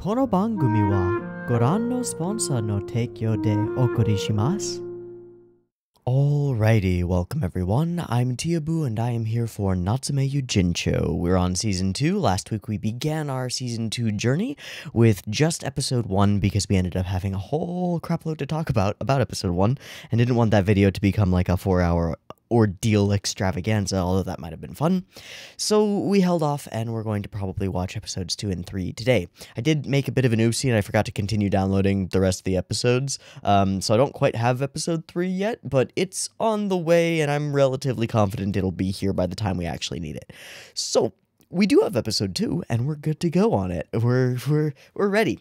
この番組はご覧のスポンサーの提供でお送りします。Alrighty, welcome everyone. I'm Teeaboo and I am here for Natsume Yuujinchou. We're on Season 2. Last week we began our Season 2 journey with just Episode 1 because we ended up having a whole crapload to talk about Episode 1 and didn't want that video to become like a 4-hour ordeal extravaganza, although that might have been fun. So we held off and we're going to probably watch episodes 2 and 3 today. I did make a bit of an oopsie and I forgot to continue downloading the rest of the episodes, so I don't quite have episode 3 yet, but it's on the way and I'm relatively confident it'll be here by the time we actually need it. So we do have episode 2 and we're good to go on it. We're ready.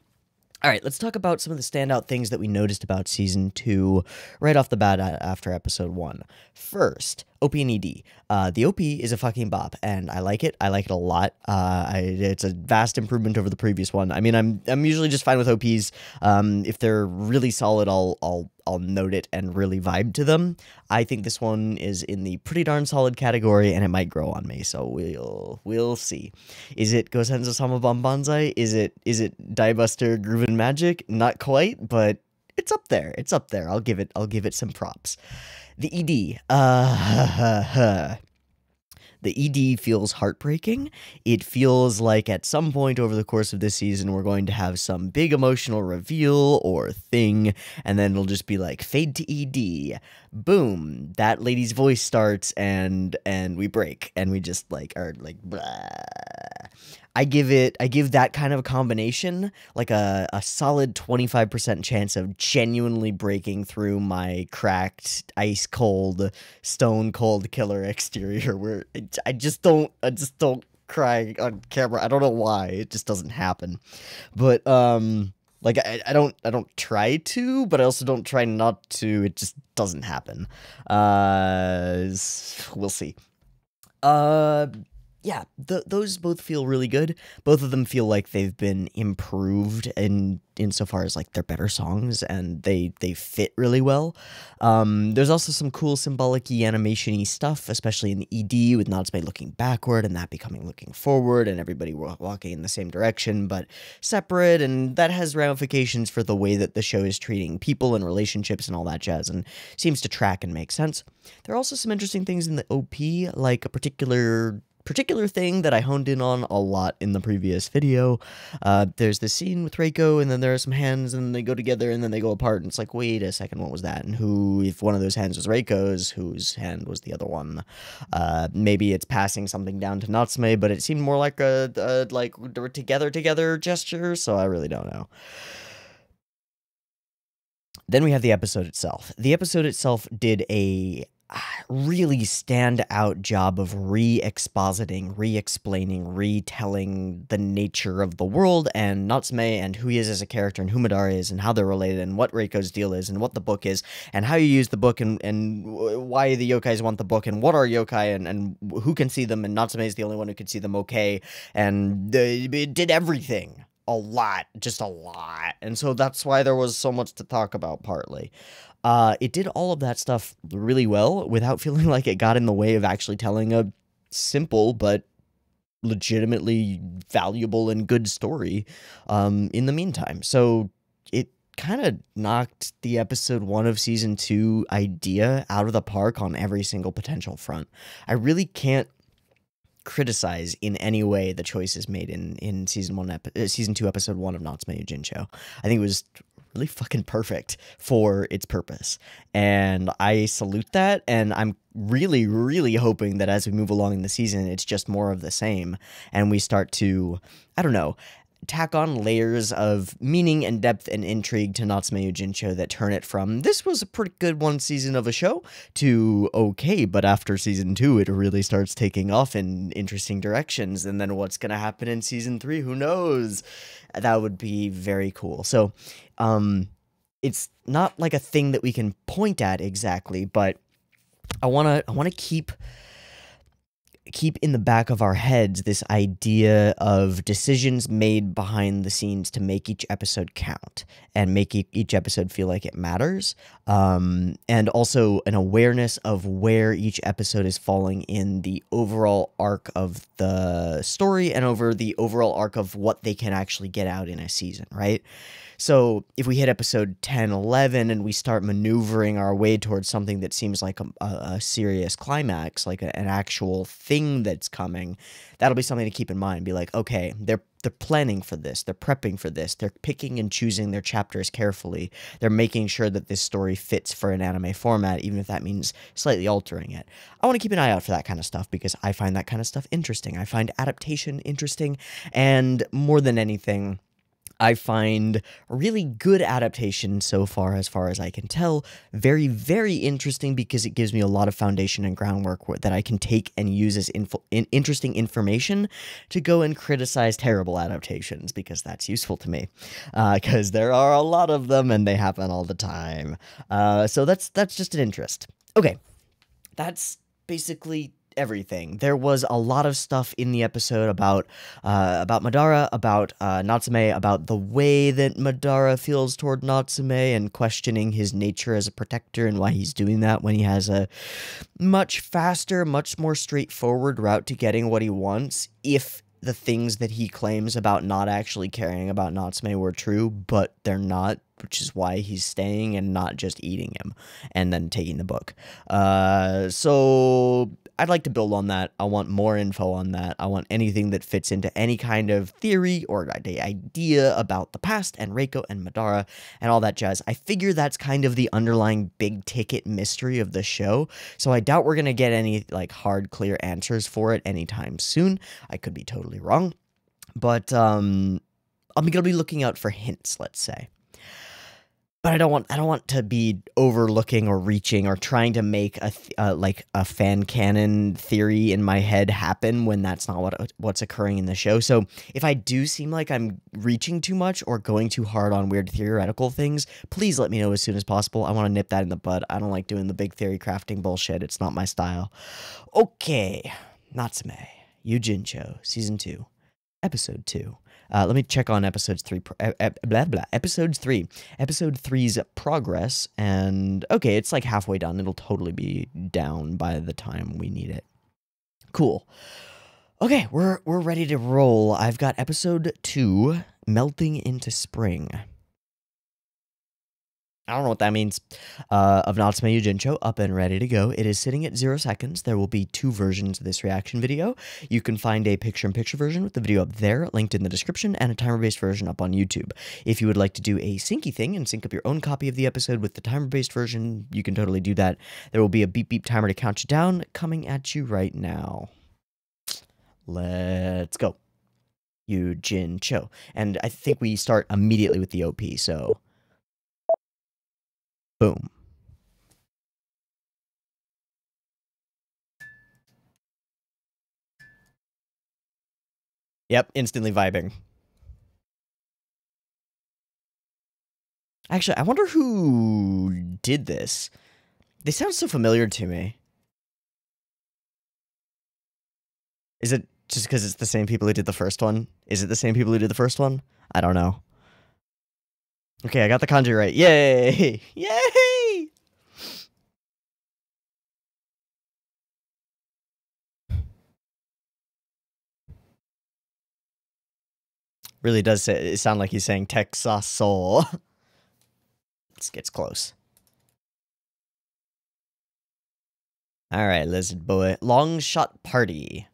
All right, let's talk about some of the standout things that we noticed about Season 2 right off the bat after Episode 1. First, OP and ED. The OP is a fucking bop, and I like it. I like it a lot. It's a vast improvement over the previous one. I mean, I'm usually just fine with OPs. If they're really solid, I'll note it and really vibe to them. I think this one is in the pretty darn solid category, and it might grow on me, so we'll see. Is it Gosenzo Sama Banzai? Is it Diebuster Groove and Magic? Not quite, but it's up there. It's up there. I'll give it some props. The ED. The ED feels heartbreaking. It feels like at some point over the course of this season, we're going to have some big emotional reveal or thing, and then it'll just be like, fade to ED. Boom. That lady's voice starts, and we break, and we just like are like, blah. I give that kind of a combination like a solid 25% chance of genuinely breaking through my cracked, ice cold, stone cold killer exterior where I just don't cry on camera. I don't know why. It just doesn't happen. But like I don't try to, but I also don't try not to. It just doesn't happen. We'll see. Yeah, those both feel really good. Both of them feel like they've been improved insofar as like they're better songs and they fit really well. There's also some cool symbolic-y animation-y stuff, especially in the ED with Natsume looking backward and that becoming looking forward and everybody walking in the same direction but separate, and that has ramifications for the way that the show is treating people and relationships and all that jazz and seems to track and make sense. There are also some interesting things in the OP, like a particular thing that I honed in on a lot in the previous video. There's this scene with Reiko, and then there are some hands, and they go together, and then they go apart, and it's like, wait a second, what was that? And if one of those hands was Reiko's, whose hand was the other one? Maybe it's passing something down to Natsume, but it seemed more like a like, together gesture, so I really don't know. Then we have the episode itself. The episode itself did a really stand-out job of re-expositing, re-explaining, retelling the nature of the world and Natsume and who he is as a character and who Madara is and how they're related and what Reiko's deal is and what the book is and how you use the book and why the yokais want the book and what are yokai and who can see them, and Natsume is the only one who can see them okay, and it did everything. A lot, just a lot. And so that's why there was so much to talk about, partly. It did all of that stuff really well without feeling like it got in the way of actually telling a simple but legitimately valuable and good story in the meantime. So it kind of knocked the episode 1 of season 2 idea out of the park on every single potential front. I really can't criticize in any way the choices made in season 2 episode 1 of Natsume Yuujinchou. I think it was really fucking perfect for its purpose, and I salute that, and I'm really, really hoping that as we move along in the season, it's just more of the same, and we start to, I don't know, tack on layers of meaning and depth and intrigue to Natsume Yuujinchou that turn it from, this was a pretty good one season of a show, to, okay, but after season 2, it really starts taking off in interesting directions, and then what's gonna happen in season 3, who knows? That would be very cool. So, it's not like a thing that we can point at exactly, but I wanna keep keep in the back of our heads this idea of decisions made behind the scenes to make each episode count and make each episode feel like it matters. And also an awareness of where each episode is falling in the overall arc of the story and over the overall arc of what they can actually get out in a season, right? So if we hit episode 10, 11, and we start maneuvering our way towards something that seems like a serious climax, like an actual thing that's coming, that'll be something to keep in mind. Be like, okay, they're planning for this. They're prepping for this. They're picking and choosing their chapters carefully. They're making sure that this story fits for an anime format, even if that means slightly altering it. I want to keep an eye out for that kind of stuff because I find that kind of stuff interesting. I find adaptation interesting, and more than anything, I find really good adaptation so far as I can tell, very, very interesting because it gives me a lot of foundation and groundwork that I can take and use as interesting information to go and criticize terrible adaptations, because that's useful to me, because there are a lot of them and they happen all the time. So that's just an interest. Okay, that's basically everything. There was a lot of stuff in the episode about Madara, about Natsume, about the way that Madara feels toward Natsume and questioning his nature as a protector and why he's doing that when he has a much faster, much more straightforward route to getting what he wants, if the things that he claims about not actually caring about Natsume were true, but they're not, which is why he's staying and not just eating him and then taking the book. So I'd like to build on that. I want more info on that. I want anything that fits into any kind of theory or idea about the past and Reiko and Madara and all that jazz. I figure that's kind of the underlying big ticket mystery of the show, so I doubt we're gonna get any like hard, clear answers for it anytime soon. I could be totally wrong, but I'm gonna be looking out for hints, let's say. But I don't want to be overlooking or reaching or trying to make a fan canon theory in my head happen when that's not what's occurring in the show. So if I do seem like I'm reaching too much or going too hard on weird theoretical things, please let me know as soon as possible. I want to nip that in the bud. I don't like doing the big theory crafting bullshit. It's not my style. Okay, Natsume Yuujinchou Season 2, Episode 2. Let me check on episodes 3, episodes 3. Episode 3's progress, and okay, it's like halfway done. It'll totally be down by the time we need it. Cool. Okay, we're ready to roll. I've got episode 2, Melting into Spring. I don't know what that means, of Natsume Yuujinchou, up and ready to go. It is sitting at 0 seconds. There will be 2 versions of this reaction video. You can find a picture-in-picture version with the video up there, linked in the description, and a timer-based version up on YouTube. If you would like to do a syncy thing and sync up your own copy of the episode with the timer-based version, you can totally do that. There will be a beep-beep timer to count you down coming at you right now. Let's go. Yujin-cho. And I think we start immediately with the OP, so boom. Yep, instantly vibing. Actually, I wonder who did this. They sound so familiar to me. Is it just because it's the same people who did the first one? Is it the same people who did the first one? I don't know. Okay, I got the kanji right. Yay! Yay! Really does sound like he's saying Texas Soul. This gets close. Alright, lizard boy. Long shot party.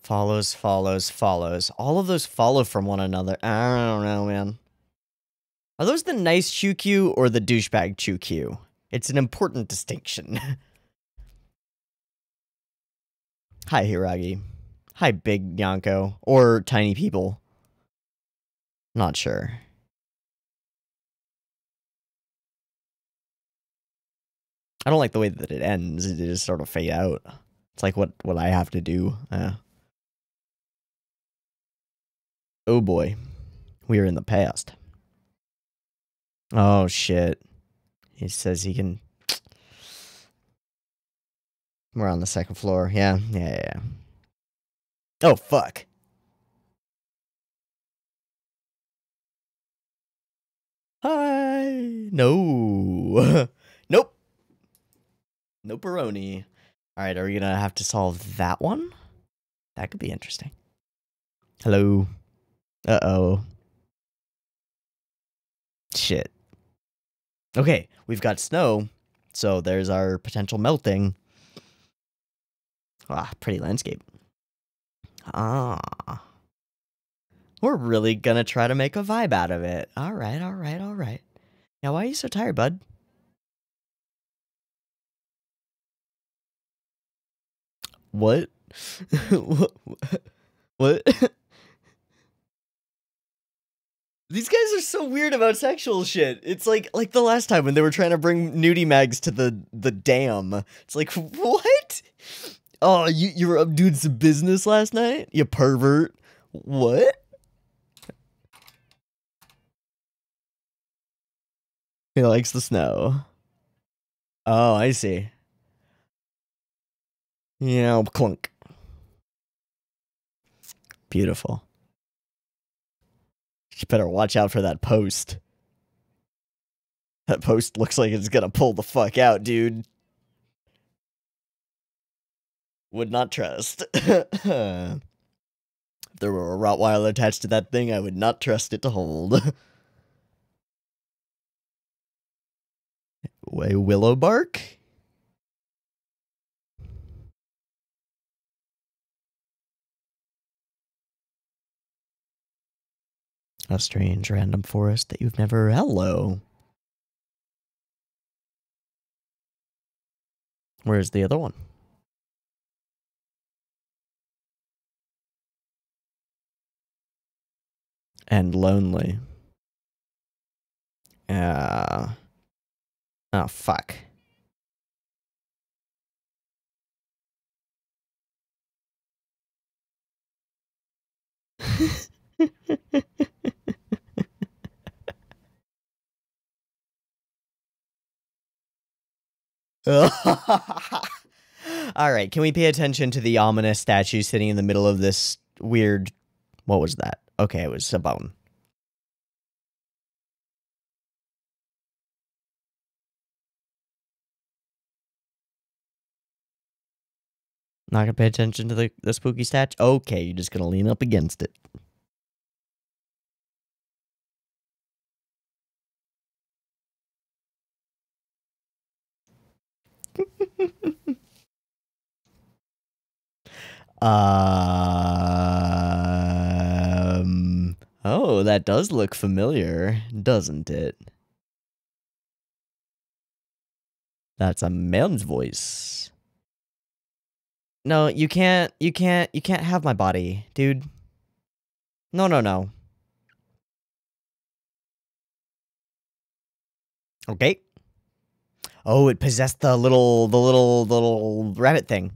Follows, follows, follows. All of those follow from one another. I don't know, man. Are those the nice Chukyu or the douchebag Chukyu? It's an important distinction. Hi, Hiragi. Hi, Big Nyanko. Or Tiny People. Not sure. I don't like the way that it ends. It just sort of fade out. It's like what I have to do. Oh boy. We are in the past. Oh shit. He says he can... We're on the second floor. Yeah. Oh, fuck. Hi. No. Nope. No pepperoni. Alright, are we gonna have to solve that one? That could be interesting. Hello. Uh-oh. Shit. Okay, we've got snow, so there's our potential melting. Ah, pretty landscape. Ah. We're really gonna try to make a vibe out of it. Alright. Now, why are you so tired, bud? What? What? These guys are so weird about sexual shit. It's like the last time when they were trying to bring nudie mags to the dam. It's like, what? Oh, you were up doing some business last night? You pervert. What? He likes the snow. Oh, I see. Yeah, clunk. Beautiful. You better watch out for that post. That post looks like it's gonna pull the fuck out, dude. Would not trust. If there were a Rottweiler attached to that thing, I would not trust it to hold. A willow bark? A strange random forest that you've never... Hello. Where's the other one? And lonely. Oh, fuck. Alright, can we pay attention to the ominous statue sitting in the middle of this weird... What was that? Okay, it was a bone. Not gonna pay attention to the spooky statue? Okay, you're just gonna lean up against it. Oh, that does look familiar, doesn't it? That's a man's voice. No, you can't have my body, dude. No. Okay. Oh, it possessed the little rabbit thing.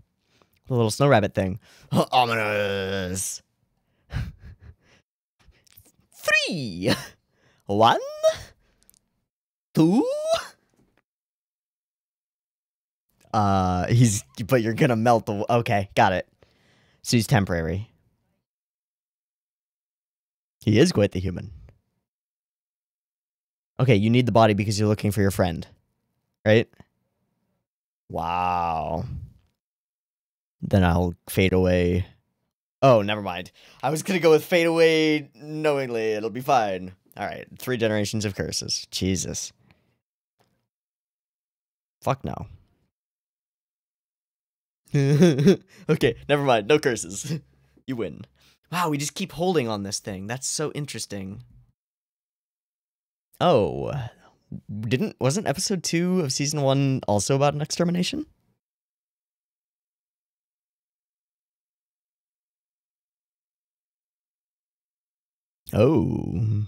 The little snow rabbit thing. Ominous. 3, 1, 2. But you're gonna melt the... Okay, got it. So he's temporary. He is quite the human. Okay, you need the body because you're looking for your friend. Right? Wow. Then I'll fade away. Oh, never mind. I was gonna go with fade away knowingly. It'll be fine. Alright, 3 generations of curses. Jesus. Fuck no. Okay, never mind. No curses. You win. Wow, we just keep holding on this thing. That's so interesting. Oh, wasn't episode 2 of season 1 also about an extermination? Oh.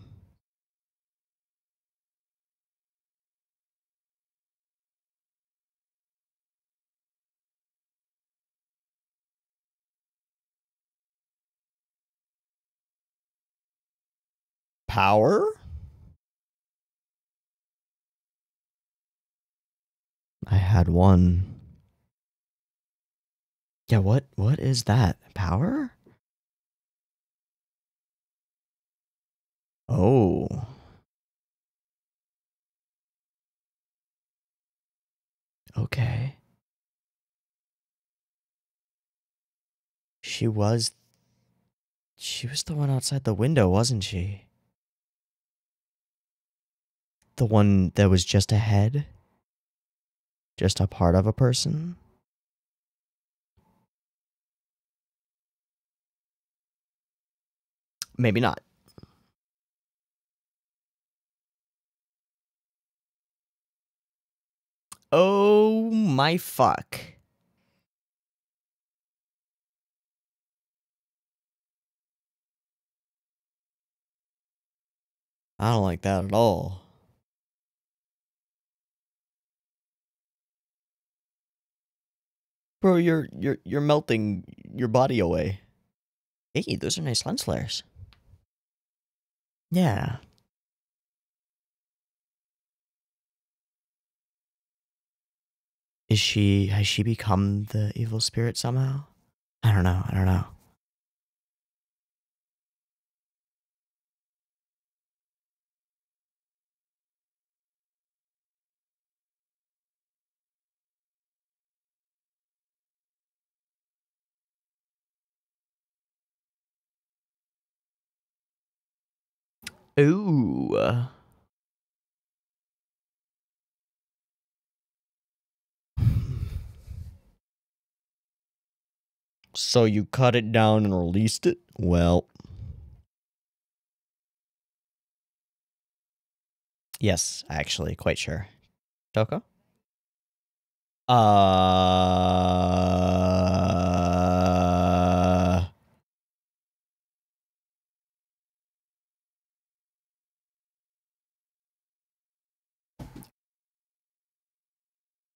power? I had one. Yeah, what is that? Power? Oh. Okay. She was the one outside the window, wasn't she? The one that was just a head? Just a part of a person? Maybe not. Oh my fuck. I don't like that at all. Bro, you're melting your body away. Hey, those are nice lens flares. Yeah. Has she become the evil spirit somehow? I don't know. Ooh. So you cut it down and released it? Well. Yes, actually, quite sure. Toko? Uh...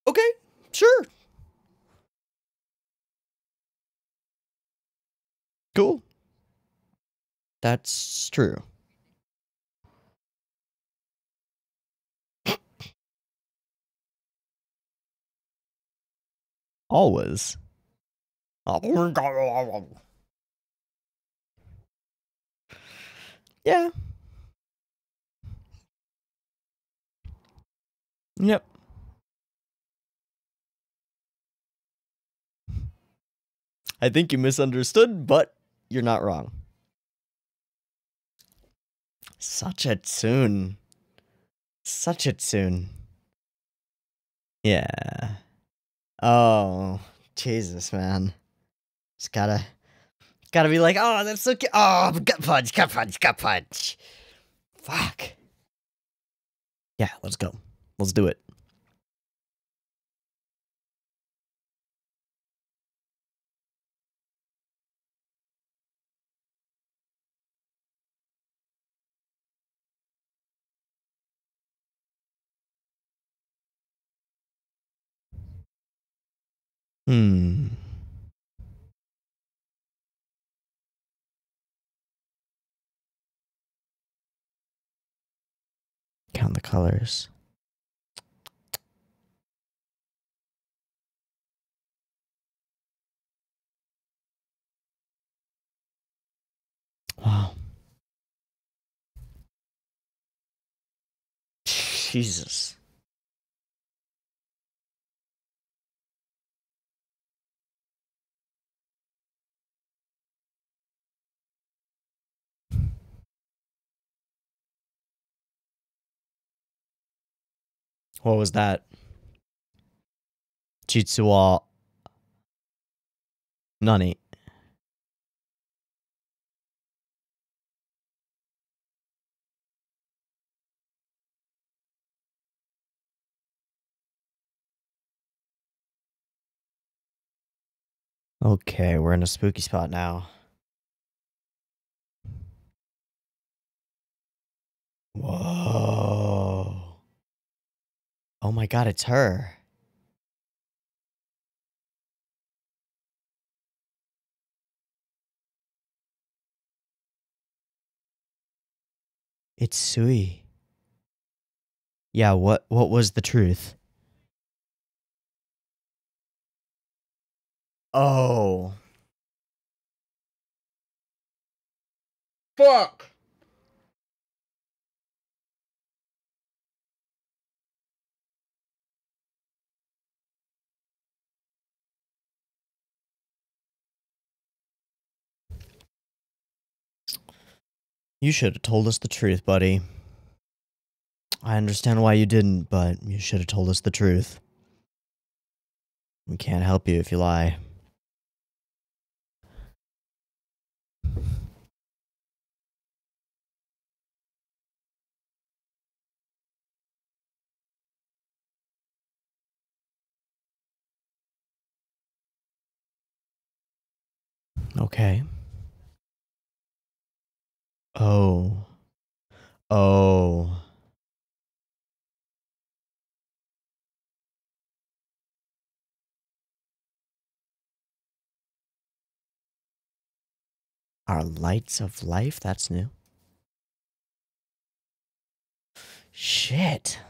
Okay, sure. Cool. That's true. Always. Yeah. Yep. I think you misunderstood, but you're not wrong. Such a tune. Such a tune. Yeah. Oh, Jesus, man. Just gotta be like, oh, that's so cute. Oh, gut punch, gut punch, gut punch. Fuck. Yeah, let's go. Let's do it. Hmm. Count the colors. Wow. Jesus. What was that? Jitsu wa nani? Okay, we're in a spooky spot now. Whoa. Oh my god, it's her. It's Sui. Yeah, what was the truth? Oh. Fuck! You should have told us the truth, buddy. I understand why you didn't, but you should have told us the truth. We can't help you if you lie. Okay. Oh. Oh. Our lights of life? That's new. Shit.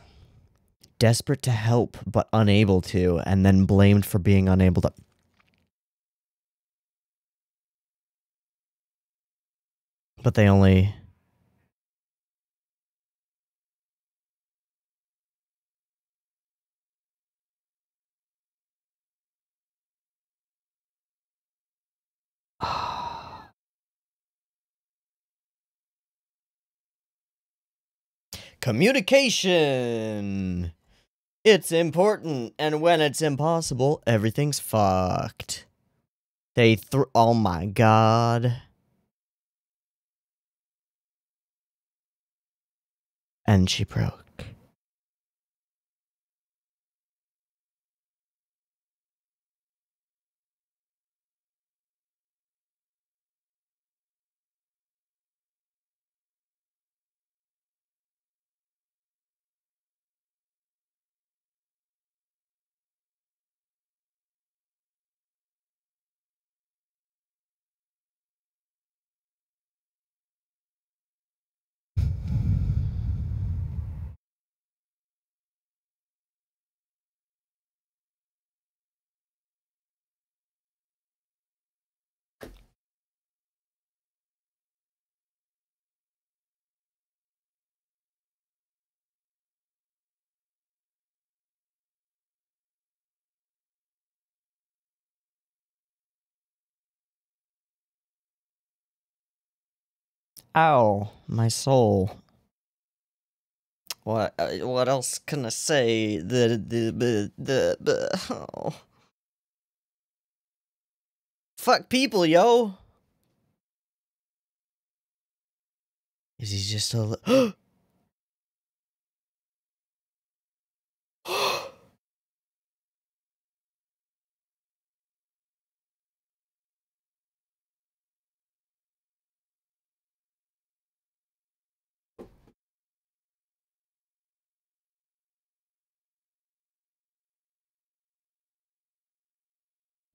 Desperate to help, but unable to, and then blamed for being unable to. But they only. Communication! It's important, and when it's impossible, everything's fucked. Oh my god. And she broke. Ow, my soul. What else can I say? Oh. Fuck people, yo. Is he just a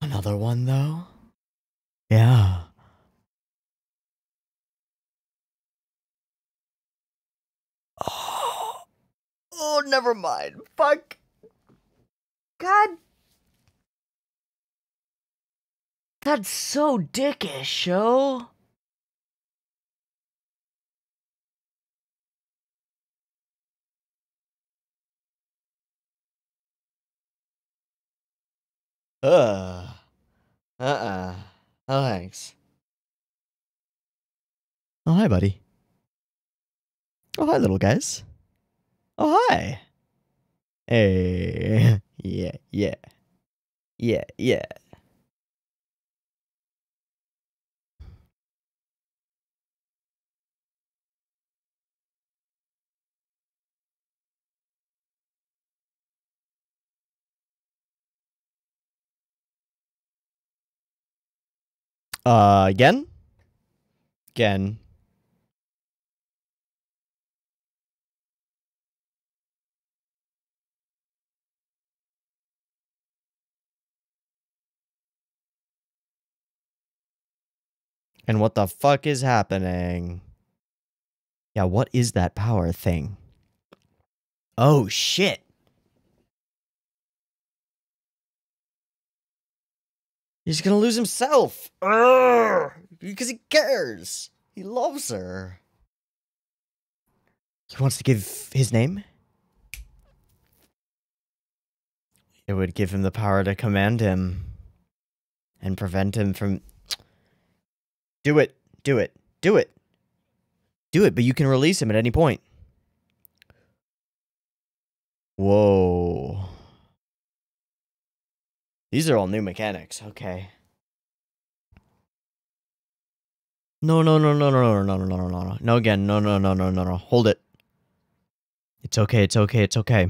another one though? Yeah. Oh, oh, never mind. Fuck. God. That's so dickish, yo. Uh. Uh-uh. Oh, thanks. Oh, hi, buddy. Oh, hi, little guys. Oh, hi. Hey. Yeah, yeah. Yeah, yeah. Again? Again. And what the fuck is happening? Yeah, what is that power thing? Oh, shit. He's gonna lose himself. Urgh! Because he cares. He loves her. He wants to give his name? It would give him the power to command him. And prevent him from... Do it. Do it. Do it. Do it, but you can release him at any point. Whoa. These are all new mechanics. Okay. No, no, no, no, no, no, no, no, no, no, no. No, again. No, no, no, no, no, no. Hold it. It's okay, it's okay, it's okay.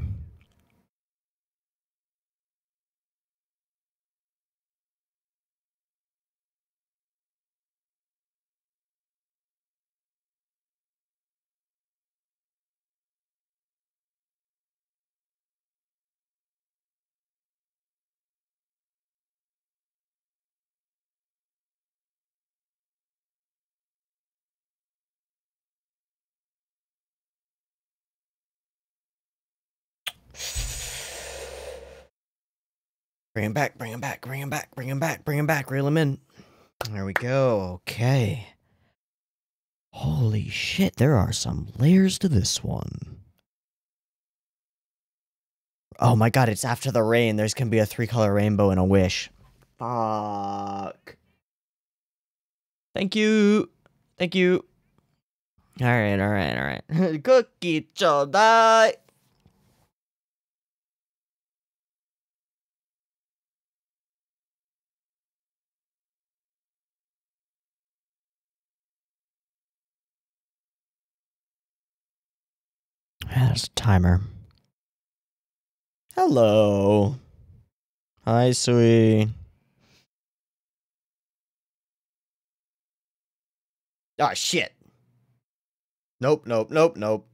Bring him back, bring him back, bring him back, bring him back, bring him back, reel him in. There we go, okay. Holy shit, there are some layers to this one. Oh my god, it's after the rain. There's gonna be a 3-color rainbow and a wish. Fuck. Thank you. Thank you. Alright, alright, alright. Cookie chodai. That's a timer. Hello. Hi, sweet. Ah, shit. Nope, nope, nope, nope.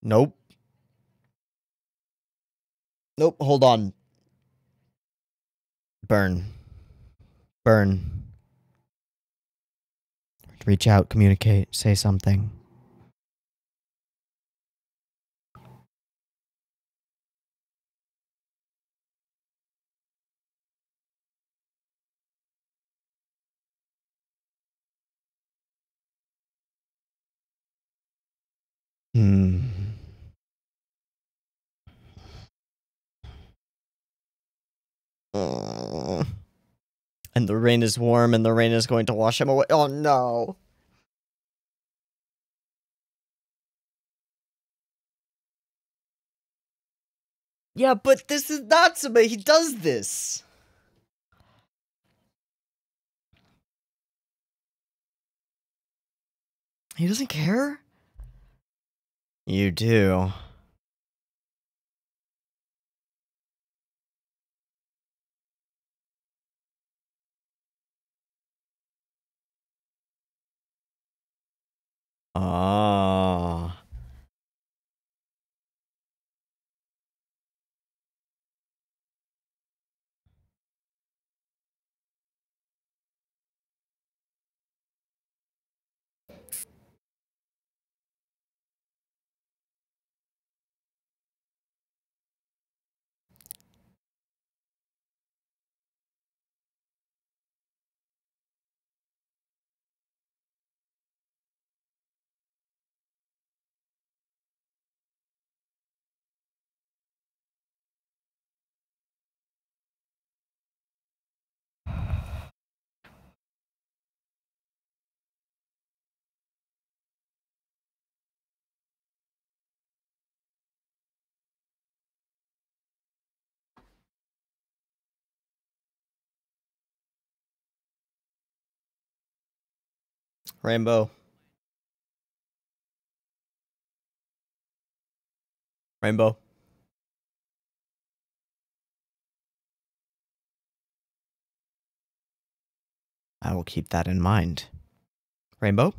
Nope. Nope, hold on. Burn. Burn. Reach out, communicate, say something. And the rain is warm and the rain is going to wash him away. Oh no. Yeah, but this is Natsume. He does this. He doesn't care? You do. Ah. Rainbow. Rainbow. I will keep that in mind. Rainbow?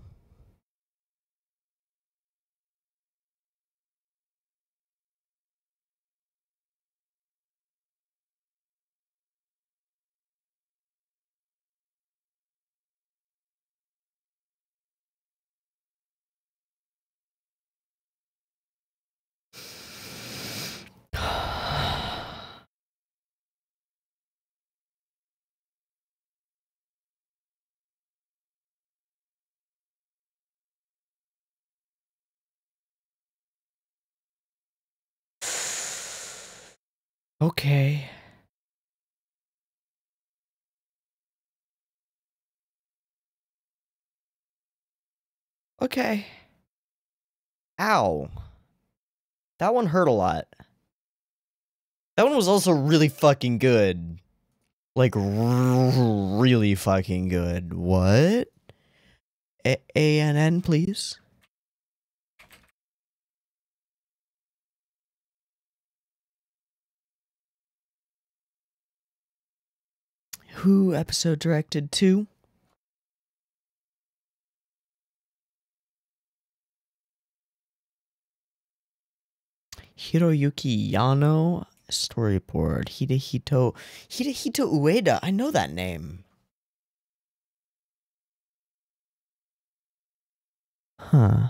Okay. Okay. Ow. That one hurt a lot. That one was also really fucking good. Like, really fucking good. What? ANN, please? Who episode directed to? Hiroyuki Yano. Storyboard. Hidehito Ueda. I know that name. Huh.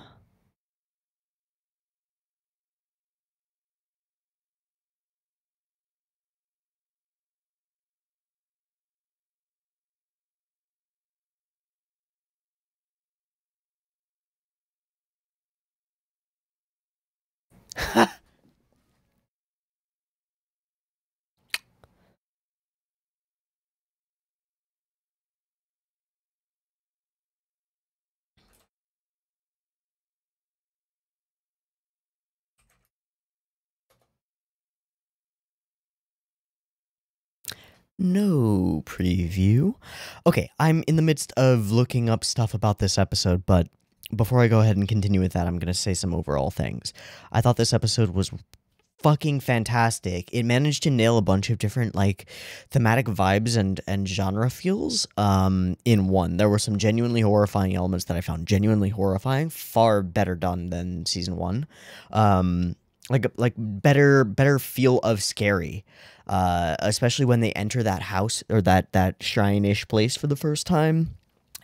No preview. Okay, I'm in the midst of looking up stuff about this episode, but before I go ahead and continue with that, I'm going to say some overall things. I thought this episode was fucking fantastic. It managed to nail a bunch of different like thematic vibes and genre feels in one. There were some genuinely horrifying elements that I found genuinely horrifying, far better done than season 1. Like better feel of scary. Especially when they enter that house or that shrine-ish place for the first time.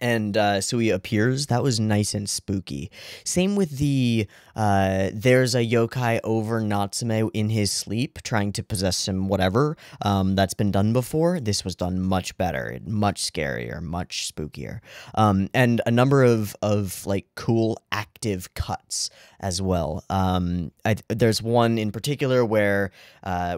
And Sui appears. That was nice and spooky. Same with the there's a yokai over Natsume in his sleep trying to possess him, whatever. That's been done before. This was done much better, much scarier, much spookier. And a number of like cool active cuts as well. There's one in particular where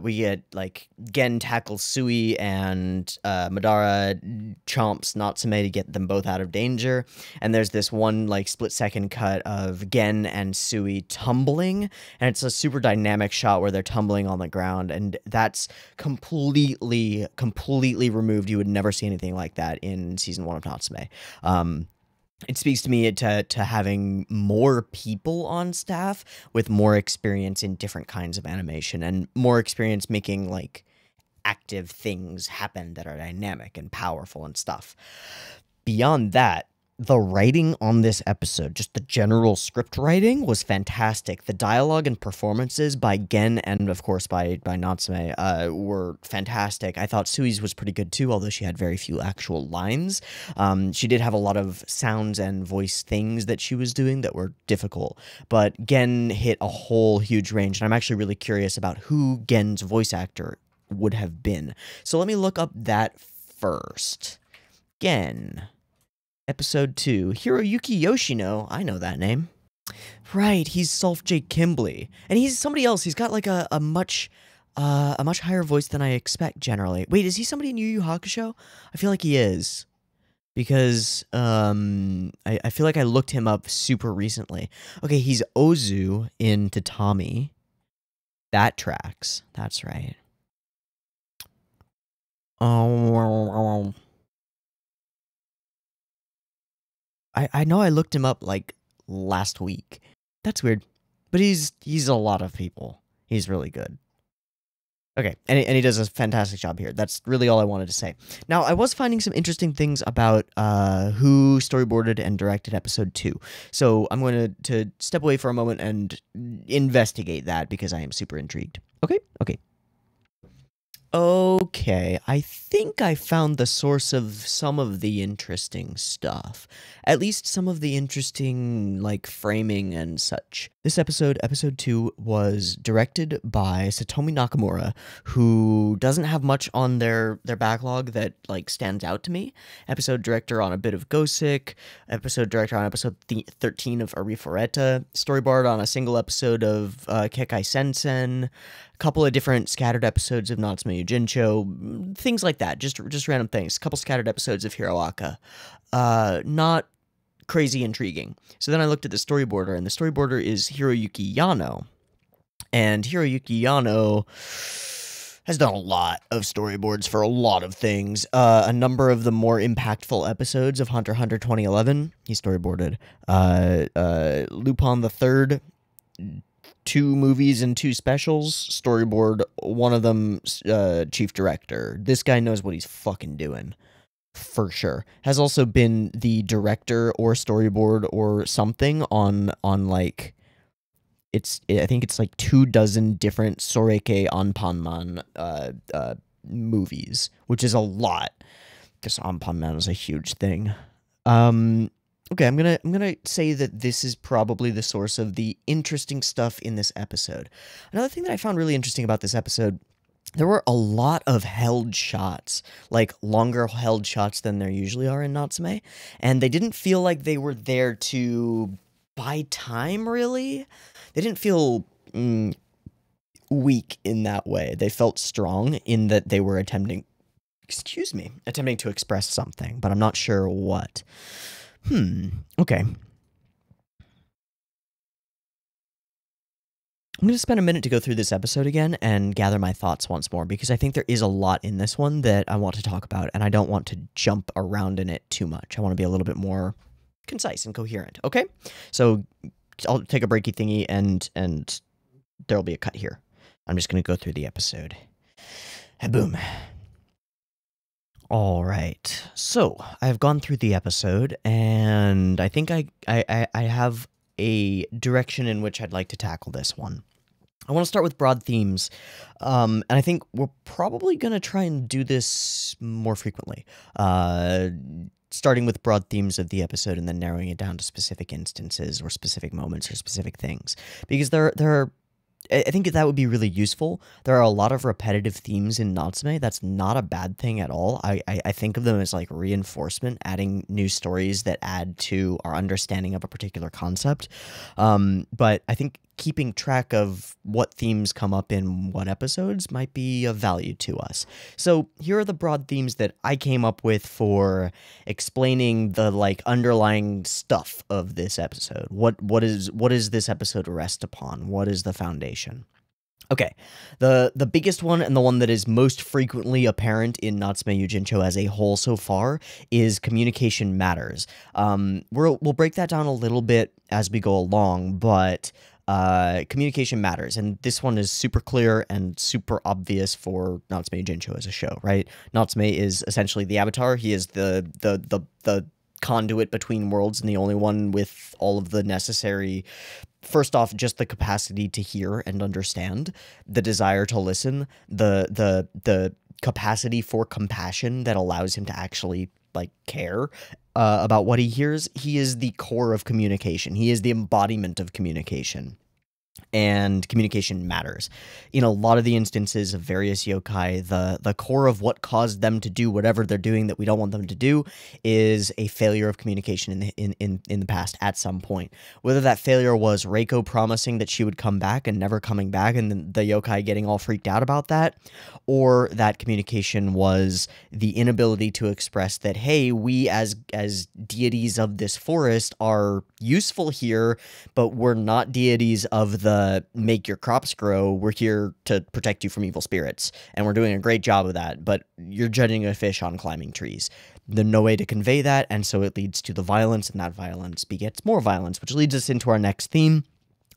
we get like Gen tackles Sui and Madara chomps Natsume to get them both out of danger. And there's this one like split-second cut of Gen and Sui tumbling, and it's a super dynamic shot where they're tumbling on the ground, and that's completely removed. You would never see anything like that in season 1 of Natsume. It speaks to me to having more people on staff with more experience in different kinds of animation and more experience making like active things happen that are dynamic and powerful and stuff. Beyond that, the writing on this episode, just the general script writing, was fantastic. The dialogue and performances by Gen and, of course, by Natsume were fantastic. I thought Sui's was pretty good, too, although she had very few actual lines. She did have a lot of sounds and voice things that she was doing that were difficult, but Gen hit a whole huge range, and I'm actually really curious about who Gen's voice actor would have been. So let me look up that first. Gen. Episode 2. Hiroyuki Yoshino. I know that name. Right, he's Sulf J. Kimbley. And he's somebody else. He's got like a much higher voice than I expect generally. Wait, is he somebody in Yu Hakusho? I feel like he is. Because I feel like I looked him up super recently. Okay, he's Ozu in Tatami. That tracks. That's right. I know I looked him up like last week. That's weird. But he's a lot of people. He's really good. Okay, and he does a fantastic job here. That's really all I wanted to say. Now, I was finding some interesting things about who storyboarded and directed episode 2. So I'm going to step away for a moment and investigate that because I am super intrigued. Okay? Okay. Okay, I think I found the source of some of the interesting stuff. At least some of the interesting, like, framing and such. This episode, episode 2, was directed by Satomi Nakamura, who doesn't have much on their backlog that, like, stands out to me. Episode director on a bit of Gosick, episode director on episode 13 of Ariforeta, storyboard on a single episode of Kekai Sensen, a couple of different scattered episodes of Natsume Yuujinchou, things like that, just random things. A couple scattered episodes of Hiroaka. Not crazy intriguing. So then I looked at the storyboarder, and the storyboarder is Hiroyuki Yano. And Hiroyuki Yano has done a lot of storyboards for a lot of things. A number of the more impactful episodes of Hunter x Hunter 2011, he storyboarded. Lupin the Third, 2 movies and 2 specials, storyboard, one of them chief director. This guy knows what he's fucking doing. For sure. Has also been the director or storyboard or something on like, I think it's like 24 different Soreke Anpanman movies, which is a lot, because Anpanman is a huge thing. Okay, I'm gonna say that this is probably the source of the interesting stuff in this episode. Another thing that I found really interesting about this episode, there were a lot of held shots, like longer held shots than there usually are in Natsume, and they didn't feel like they were there to buy time, really. They didn't feel weak in that way. They felt strong in that they were attempting to express something, but I'm not sure what. Okay. I'm going to spend a minute to go through this episode again and gather my thoughts once more, because I think there is a lot in this one that I want to talk about, and I don't want to jump around in it too much. I want to be a little bit more concise and coherent, okay? So I'll take a breaky thingy, and there'll be a cut here. I'm just going to go through the episode. Boom. All right. So I've gone through the episode, and I think I have a direction in which I'd like to tackle this one. I want to start with broad themes, and I think we're probably going to try and do this more frequently, starting with broad themes of the episode and then narrowing it down to specific instances or specific moments or specific things, because there are, I think that would be really useful. There are a lot of repetitive themes in Natsume. That's not a bad thing at all. I think of them as like reinforcement, adding new stories that add to our understanding of a particular concept. But I think keeping track of what themes come up in what episodes might be of value to us. So here are the broad themes that I came up with for explaining the like underlying stuff of this episode. What is this episode rest upon? What is the foundation? Okay, the biggest one, and the one that is most frequently apparent in Natsume Yuujinchou as a whole so far, is communication matters. We'll break that down a little bit as we go along, but communication matters, and this one is super clear and super obvious for Natsume Yuujinchou as a show, right? Natsume is essentially the avatar. He is the conduit between worlds, and the only one with all of the necessary, first off, just the capacity to hear and understand, the desire to listen, the capacity for compassion that allows him to actually like care about what he hears. He is the core of communication. He is the embodiment of communication. And communication matters. In a lot of the instances of various yokai, the core of what caused them to do whatever they're doing that we don't want them to do is a failure of communication in the past at some point. Whether that failure was Reiko promising that she would come back and never coming back, and the yokai getting all freaked out about that, or that communication was the inability to express that, hey, we as deities of this forest are useful here, but we're not deities of the make your crops grow. We're here to protect you from evil spirits, and we're doing a great job of that, but you're judging a fish on climbing trees. There's no way to convey that, and so it leads to the violence, and that violence begets more violence, which leads us into our next theme.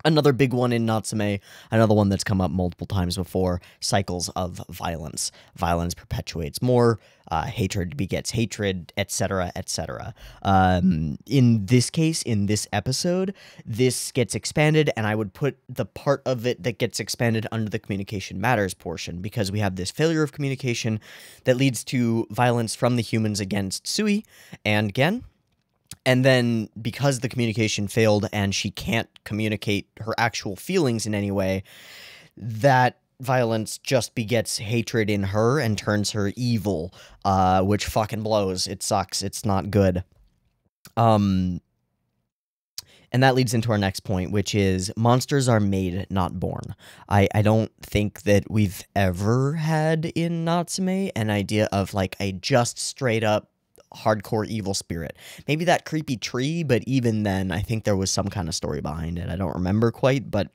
Another big one in Natsume, another one that's come up multiple times before, cycles of violence. Violence perpetuates more, hatred begets hatred, etc., etc. In this case, in this episode, this gets expanded, and I would put the part of it that gets expanded under the communication matters portion, because we have this failure of communication that leads to violence from the humans against Sui and Gen. And then because the communication failed and she can't communicate her actual feelings in any way, that violence just begets hatred in her and turns her evil, which fucking blows. It sucks. It's not good. And that leads into our next point, which is monsters are made, not born. I don't think that we've ever had in Natsume an idea of like a just straight up hardcore evil spirit. Maybe that creepy tree, but even then, I think there was some kind of story behind it. I don't remember quite, but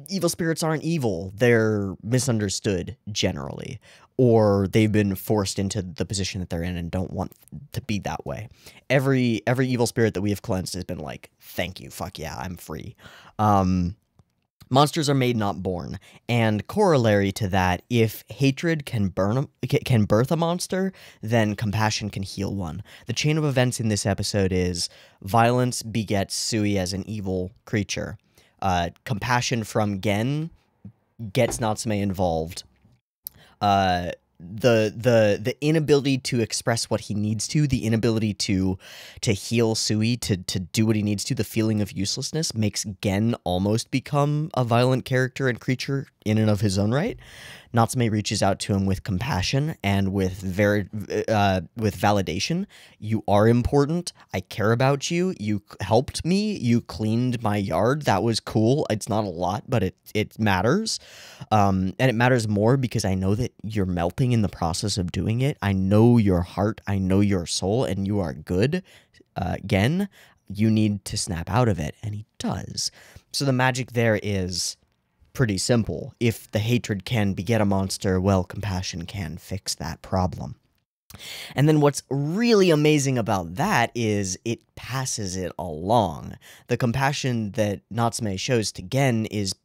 evil spirits aren't evil. They're misunderstood generally, or they've been forced into the position that they're in and don't want to be that way. Every evil spirit that we have cleansed has been like, thank you, fuck yeah, I'm free. Monsters are made, not born. And corollary to that, if hatred can birth a monster, then compassion can heal one. The chain of events in this episode is violence begets Sui as an evil creature. Compassion from Gen gets Natsume involved. The inability to express what he needs to, the inability to heal Sui, to do what he needs to, the feeling of uselessness makes Gen almost become a violent character and creature in and of his own right. Natsume reaches out to him with compassion and with validation. You are important. I care about you. You helped me. You cleaned my yard. That was cool. It's not a lot, but it matters. And it matters more because I know that you're melting in the process of doing it. I know your heart. I know your soul, and you are good. Again, you need to snap out of it, and he does. So the magic there is pretty simple. If the hatred can beget a monster, well, compassion can fix that problem. And then what's really amazing about that is it passes it along. The compassion that Natsume shows to Gen is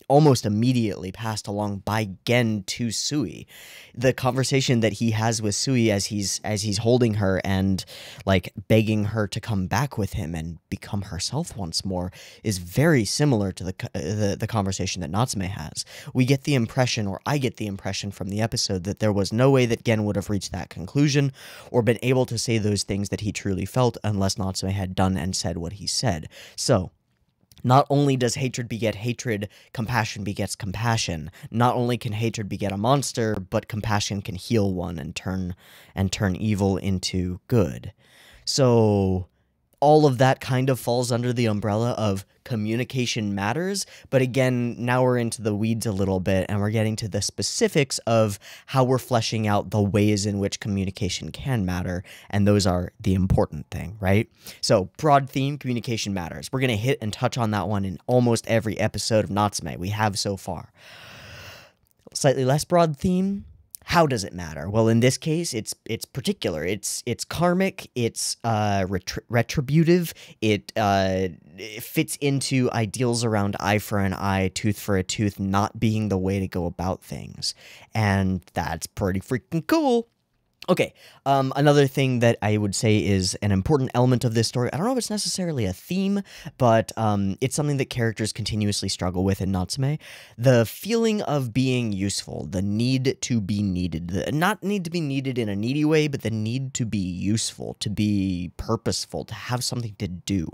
almost immediately passed along by Gen to Sui. The conversation that he has with Sui as he's holding her and like begging her to come back with him and become herself once more is very similar to the conversation that Natsume has. We get the impression, or I get the impression from the episode, that there was no way that Gen would have reached that conclusion or been able to say those things that he truly felt unless Natsume had done and said what he said. So not only does hatred beget hatred, compassion begets compassion. Not only can hatred beget a monster, but compassion can heal one and turn evil into good. So all of that kind of falls under the umbrella of communication matters, but again, now we're into the weeds a little bit, and we're getting to the specifics of how we're fleshing out the ways in which communication can matter, and those are the important thing, right? So, broad theme, communication matters. We're going to hit and touch on that one in almost every episode of Natsume we have so far. Slightly less broad theme, how does it matter? Well, in this case, it's particular. It's karmic. It's retributive. It fits into ideals around eye for an eye, tooth for a tooth, not being the way to go about things, and that's pretty freaking cool. Okay, another thing that I would say is an important element of this story, I don't know if it's necessarily a theme, but it's something that characters continuously struggle with in Natsume. The feeling of being useful, the need to be needed, the not need to be needed in a needy way, but the need to be useful, to be purposeful, to have something to do,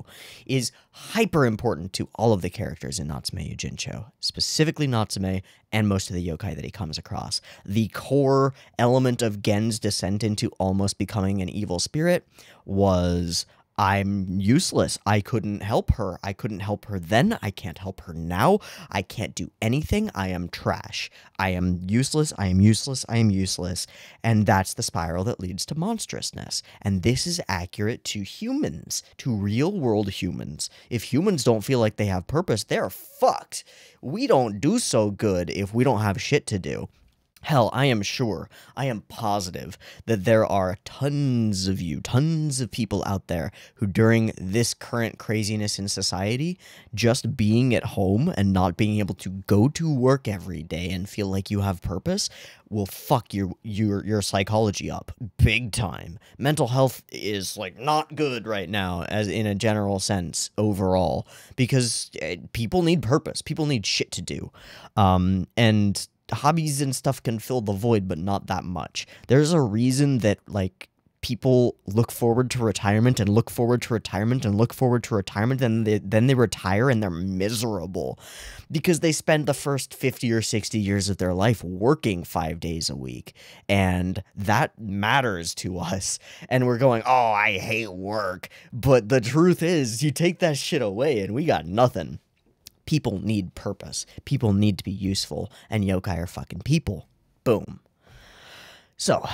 is hyper important to all of the characters in Natsume Yuujinchou, specifically Natsume and most of the yokai that he comes across. The core element of Gen's descent into almost becoming an evil spirit was, I'm useless. I couldn't help her. I couldn't help her then. I can't help her now. I can't do anything. I am trash. I am useless. I am useless. I am useless. And that's the spiral that leads to monstrousness. And this is accurate to humans, to real world humans. If humans don't feel like they have purpose, they're fucked. We don't do so good if we don't have shit to do. Hell, I am sure, I am positive that there are tons of people out there who during this current craziness in society, just being at home and not being able to go to work every day and feel like you have purpose will fuck your psychology up big time. Mental health is like not good right now as in a general sense overall because people need purpose. People need shit to do. And hobbies and stuff can fill the void, but not that much. There's a reason that, like, people look forward to retirement and look forward to retirement and look forward to retirement, and then they retire and they're miserable because they spend the first 50 or 60 years of their life working 5 days a week, and that matters to us, and we're going, oh, I hate work, but the truth is, you take that shit away and we got nothing. People need purpose. People need to be useful, and yokai are fucking people. Boom. So,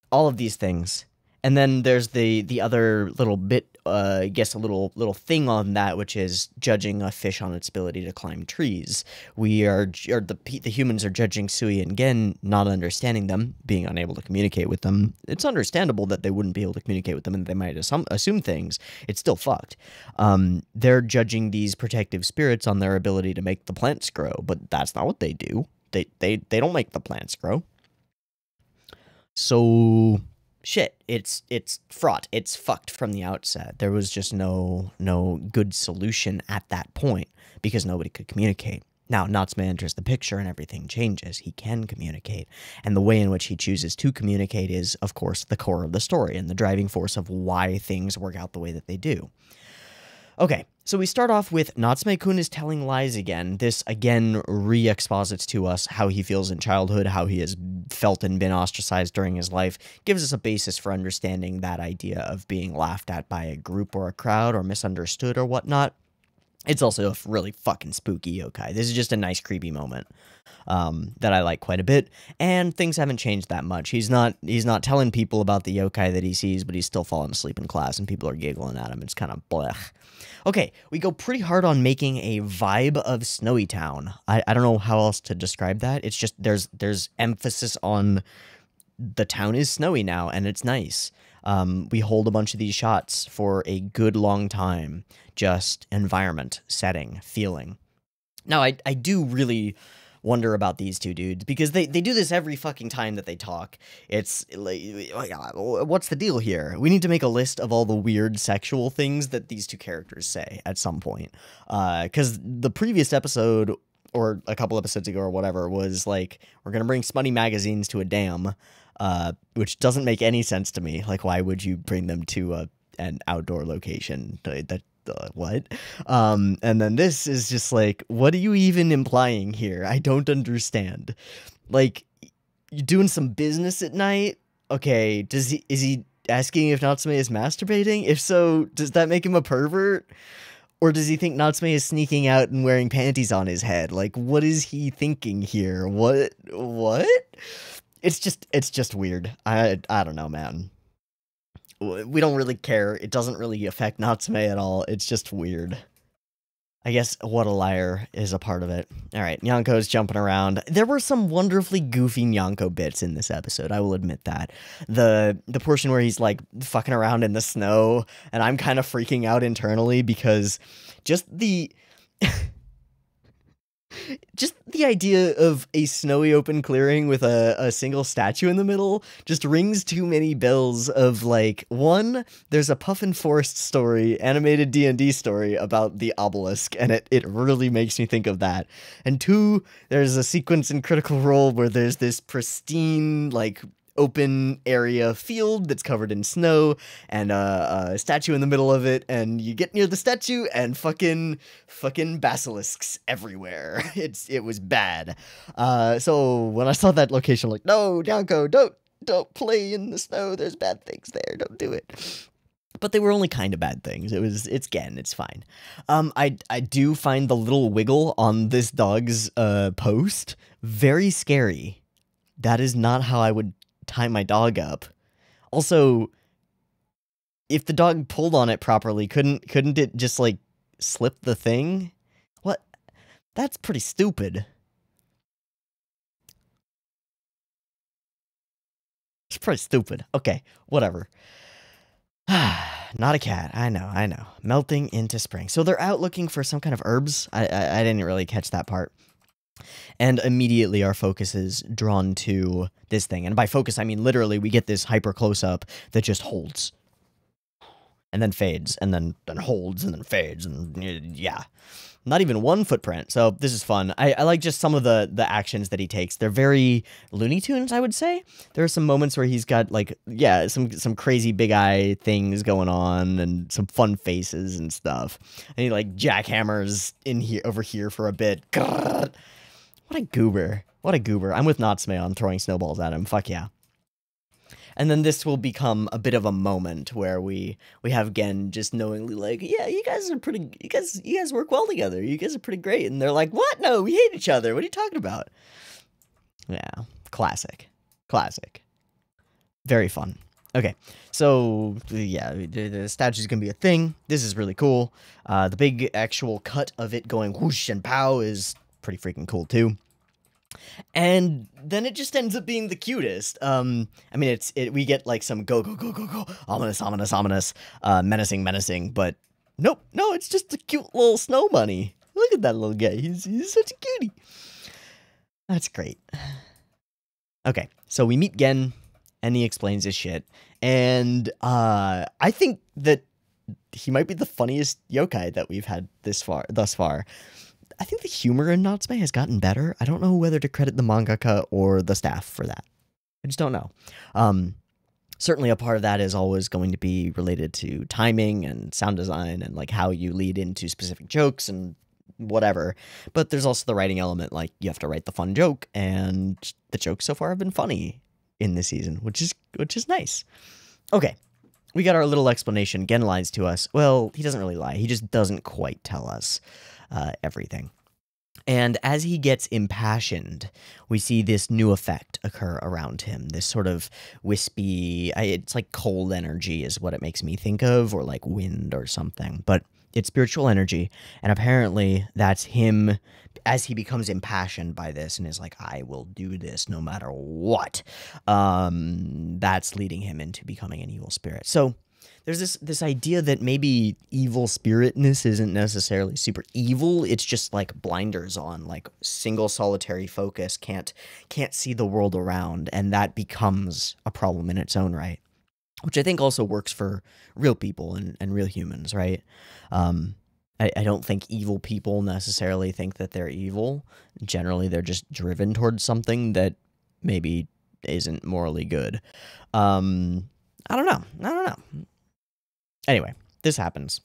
all of these things, and then there's the other little bit, I guess a little thing on that, which is judging a fish on its ability to climb trees. The humans are judging Sui and Gen, not understanding them, being unable to communicate with them. It's understandable that they wouldn't be able to communicate with them and they might assume things. It's still fucked. They're judging these protective spirits on their ability to make the plants grow, but that's not what they do. They don't make the plants grow. So shit, it's fraught. It's fucked from the outset. There was just no good solution at that point because nobody could communicate. Now, Natsume enters the picture and everything changes. He can communicate. And the way in which he chooses to communicate is, of course, the core of the story and the driving force of why things work out the way that they do. Okay, so we start off with Natsume-kun is telling lies again. This, again, re-exposits to us how he feels in childhood, how he has felt and been ostracized during his life, gives us a basis for understanding that idea of being laughed at by a group or a crowd or misunderstood or whatnot. It's also a really fucking spooky yokai. This is just a nice, creepy moment that I like quite a bit, and things haven't changed that much. He's not telling people about the yokai that he sees, but he's still falling asleep in class, and people are giggling at him. It's kind of blech. Okay, we go pretty hard on making a vibe of Snowy Town. I don't know how else to describe that. It's just there's emphasis on the town is snowy now, and it's nice. We hold a bunch of these shots for a good long time. Just environment, setting, feeling. Now, I do really wonder about these two dudes, because they do this every fucking time that they talk. It's like, what's the deal here? We need to make a list of all the weird sexual things that these two characters say at some point. Because the previous episode, or a couple episodes ago or whatever, was like, we're gonna bring smutty magazines to a dam, which doesn't make any sense to me. Like, why would you bring them to an outdoor location? What? And then this is just like, what are you even implying here? I don't understand. Like, you're doing some business at night? Okay, is he asking if Natsume is masturbating? If so, does that make him a pervert? Or does he think Natsume is sneaking out and wearing panties on his head? Like, what is he thinking here? What? It's just weird. I don't know, man. We don't really care. It doesn't really affect Natsume at all. It's just weird. I guess What a Liar is a part of it. Alright, Nyanko's jumping around. There were some wonderfully goofy Nyanko bits in this episode, I will admit that. The portion where he's, like, fucking around in the snow, and I'm kind of freaking out internally because just the... just the idea of a snowy open clearing with a single statue in the middle just rings too many bells of, like, one, there's a Puffin Forest story, animated D&D story about the obelisk, and it really makes me think of that. And two, there's a sequence in Critical Role where there's this pristine, like, open area field that's covered in snow and a statue in the middle of it, and you get near the statue and fucking basilisks everywhere. It was bad. So when I saw that location, I'm like, no, Nyanko, don't play in the snow. There's bad things there. Don't do it. But they were only kind of bad things. It's Gen. It's fine. I do find the little wiggle on this dog's post very scary. That is not how I would tie my dog up. Also, if the dog pulled on it properly, couldn't it just, like, slip the thing? What? That's pretty stupid. It's pretty stupid. Okay, whatever. Not a cat. I know. Melting into spring. So they're out looking for some kind of herbs. I didn't really catch that part. And immediately our focus is drawn to this thing. And by focus, I mean literally we get this hyper close-up that just holds. and then fades, and then holds, and then fades, and yeah. Not even one footprint, so this is fun. I like just some of the actions that he takes. They're very Looney Tunes, I would say. There are some moments where he's got, like, yeah, some crazy big eye things going on, and some fun faces and stuff. And he, like, jackhammers over here for a bit. Grrr. What a goober. What a goober. I'm with Natsume on throwing snowballs at him. Fuck yeah. And then this will become a bit of a moment where we have Gen just knowingly like, yeah, you guys are pretty, you guys work well together. You guys are pretty great. And they're like, what? No, we hate each other. What are you talking about? Yeah, classic. Classic. Very fun. Okay, so yeah, the statue's gonna be a thing. This is really cool. The big actual cut of it going whoosh and pow is pretty freaking cool too. And then it just ends up being the cutest. I mean, we get like some go, ominous, menacing, but nope, no, it's just a cute little snow bunny. Look at that little guy. He's such a cutie. That's great. Okay, so we meet Gen, and he explains his shit, and I think that he might be the funniest yokai that we've had thus far. I think the humor in Natsume has gotten better. I don't know whether to credit the mangaka or the staff for that. I just don't know. Certainly a part of that is always going to be related to timing and sound design and like how you lead into specific jokes and whatever. But there's also the writing element, like you have to write the fun joke, and the jokes so far have been funny in this season, which is nice. Okay. We got our little explanation. Gen lies to us. Well, he doesn't really lie. He just doesn't quite tell us everything. And as he gets impassioned, we see this new effect occur around him. This sort of wispy, it's like cold energy is what it makes me think of, or like wind or something. But it's spiritual energy, and apparently that's him as he becomes impassioned by this and is like, I will do this no matter what. That's leading him into becoming an evil spirit. So there's this idea that maybe evil spiritness isn't necessarily super evil. It's just like blinders on, like single solitary focus, can't see the world around, and that becomes a problem in its own right. Which I think also works for real people and real humans, right? I don't think evil people necessarily think that they're evil. Generally, they're just driven towards something that maybe isn't morally good. I don't know. Anyway, this happens.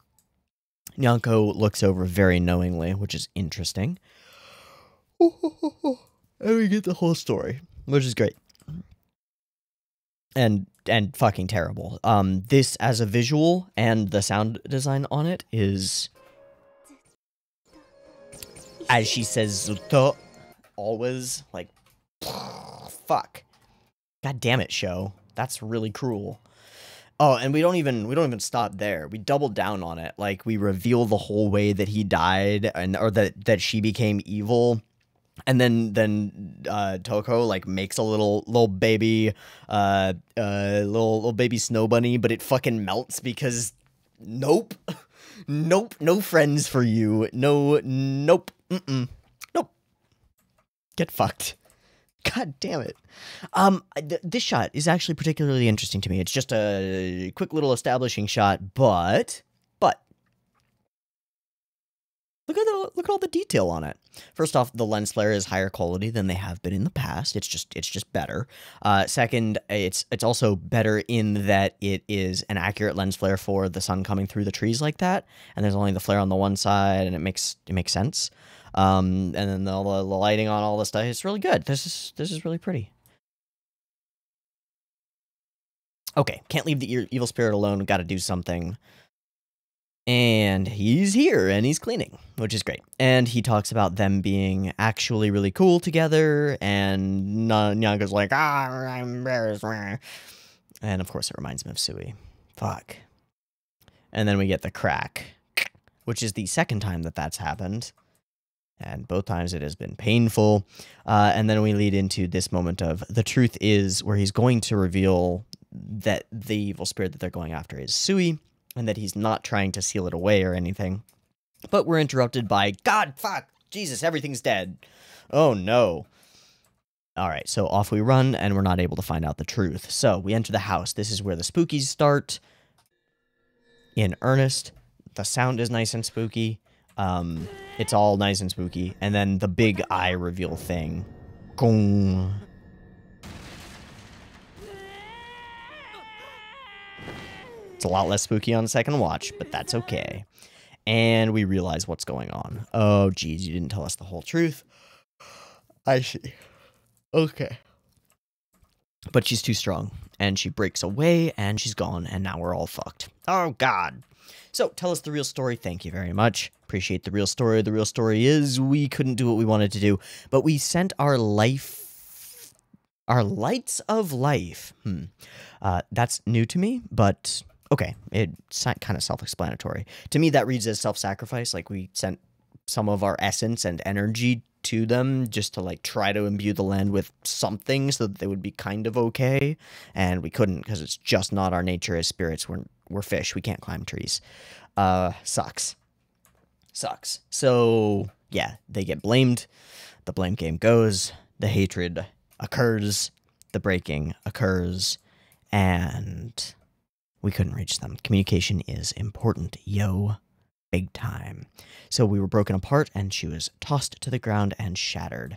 Nyanko looks over very knowingly, which is interesting. And we get the whole story, which is great. And fucking terrible. This as a visual and the sound design on it is, as she says, Zuto, always like, fuck. God damn it, show. That's really cruel. Oh, and we don't even stop there. We double down on it. Like, we reveal the whole way that he died, or that she became evil. And then Toko like makes a little baby little baby snow bunny, but it fucking melts because nope, no friends for you, nope, nope, get fucked. God damn it. This shot is actually particularly interesting to me. It's just a quick little establishing shot, but look at all the detail on it. First off, the lens flare is higher quality than they have been in the past. It's just better. Second, it's also better in that it is an accurate lens flare for the sun coming through the trees like that, and there's only the flare on the one side, and it makes sense. And then the lighting on all the stuff, it's really good. This is really pretty. Okay, can't leave the evil spirit alone. Got to do something. And he's here, and he's cleaning, which is great. And he talks about them being actually really cool together, and Nyanko's like, I'm embarrassed. And of course it reminds him of Sui. Fuck. And then we get the crack, which is the second time that that's happened. And both times it has been painful. And then we lead into this moment of the truth is, where he's going to reveal that the evil spirit that they're going after is Sui, and that he's not trying to seal it away or anything. But we're interrupted by, God, fuck, Jesus, everything's dead. Oh, no. All right, so off we run, and we're not able to find out the truth. So we enter the house. This is where the spookies start. in earnest. The sound is nice and spooky. It's all nice and spooky. And then the big eye reveal thing. Gong. It's a lot less spooky on second watch, but that's okay. And we realize what's going on. Oh, geez, you didn't tell us the whole truth. I see. Okay. But she's too strong, and she breaks away, and she's gone, and now we're all fucked. Oh, God. So, tell us the real story. Thank you very much. Appreciate the real story. The real story is we couldn't do what we wanted to do, but we sent our lights of life. That's new to me, but okay, it's kind of self-explanatory. To me, that reads as self-sacrifice, like we sent some of our essence and energy to them just to like try to imbue the land with something so that they would be kind of okay, and we couldn't because it's just not our nature as spirits. We're fish. We can't climb trees. Sucks. So yeah, they get blamed. The blame game goes. The hatred occurs. The breaking occurs, and we couldn't reach them. Communication is important, yo. Big time. So we were broken apart, and she was tossed to the ground and shattered.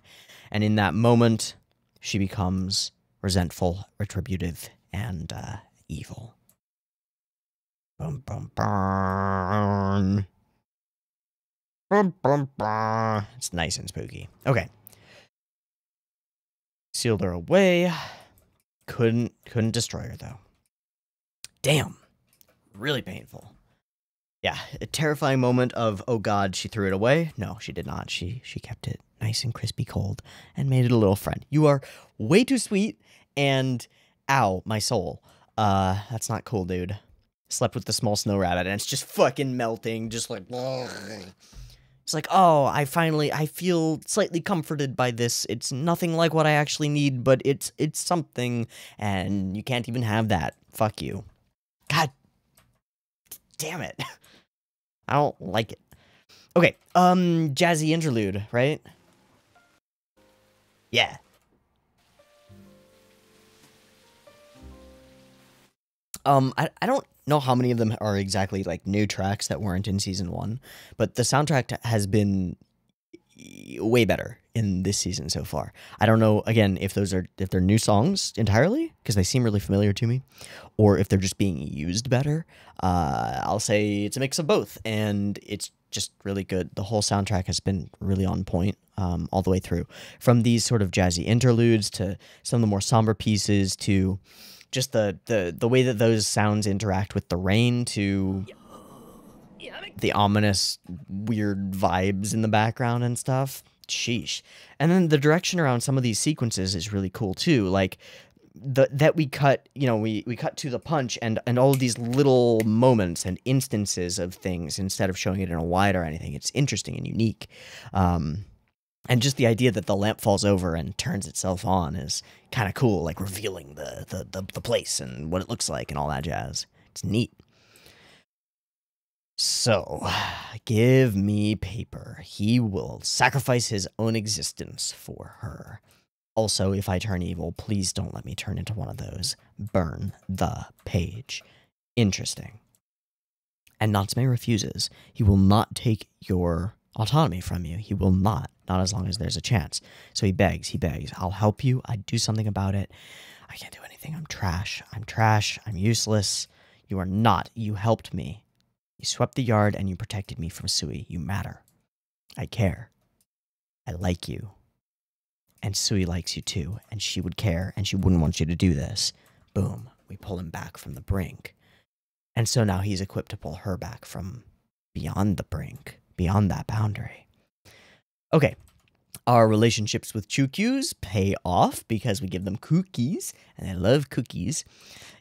And in that moment, she becomes resentful, retributive, and evil. Bum, bum, bum. Bum, bum, bum. It's nice and spooky. Okay. Sealed her away. Couldn't destroy her, though. Damn. Really painful. Yeah, a terrifying moment of, oh god, she threw it away. No, she did not. She kept it nice and crispy cold and made it a little friend. You are way too sweet, and ow, my soul. That's not cool, dude. Slept with the small snow rabbit, and it's just fucking melting, just like, ugh. It's like, oh, I feel slightly comforted by this. It's nothing like what I actually need, but it's something, and you can't even have that. Fuck you. God damn it. I don't like it. Okay, jazzy interlude, right? Yeah. I don't know how many of them are exactly, like, new tracks that weren't in Season 1, but the soundtrack has been way better in this season so far. I don't know, again, if they're new songs entirely, because they seem really familiar to me, or if they're just being used better. I'll say it's a mix of both, and it's just really good. The whole soundtrack has been really on point all the way through. From these sort of jazzy interludes to some of the more somber pieces to just the way that those sounds interact with the rain to the ominous, weird vibes in the background and stuff. Sheesh. And then the direction around some of these sequences is really cool too. Like that we cut, you know, we cut to the punch and all of these little moments and instances of things instead of showing it in a wide or anything. It's interesting and unique. And just the idea that the lamp falls over and turns itself on is kind of cool, like revealing the place and what it looks like and all that jazz. It's neat. So, give me paper. He will sacrifice his own existence for her. Also, if I turn evil, please don't let me turn into one of those. Burn the page. Interesting. And Natsume refuses. He will not take your autonomy from you. He will not as long as there's a chance. So he begs. I'll help you. I'd do something about it. I can't do anything. I'm trash. I'm useless. You are not. You helped me. You swept the yard and you protected me from Sui. You matter. I care. I like you. And Sui likes you too, and she would care, and she wouldn't want you to do this. Boom. We pull him back from the brink. And so now he's equipped to pull her back from beyond the brink, beyond that boundary. Okay. Our relationships with Chuukyus pay off because we give them cookies, and they love cookies.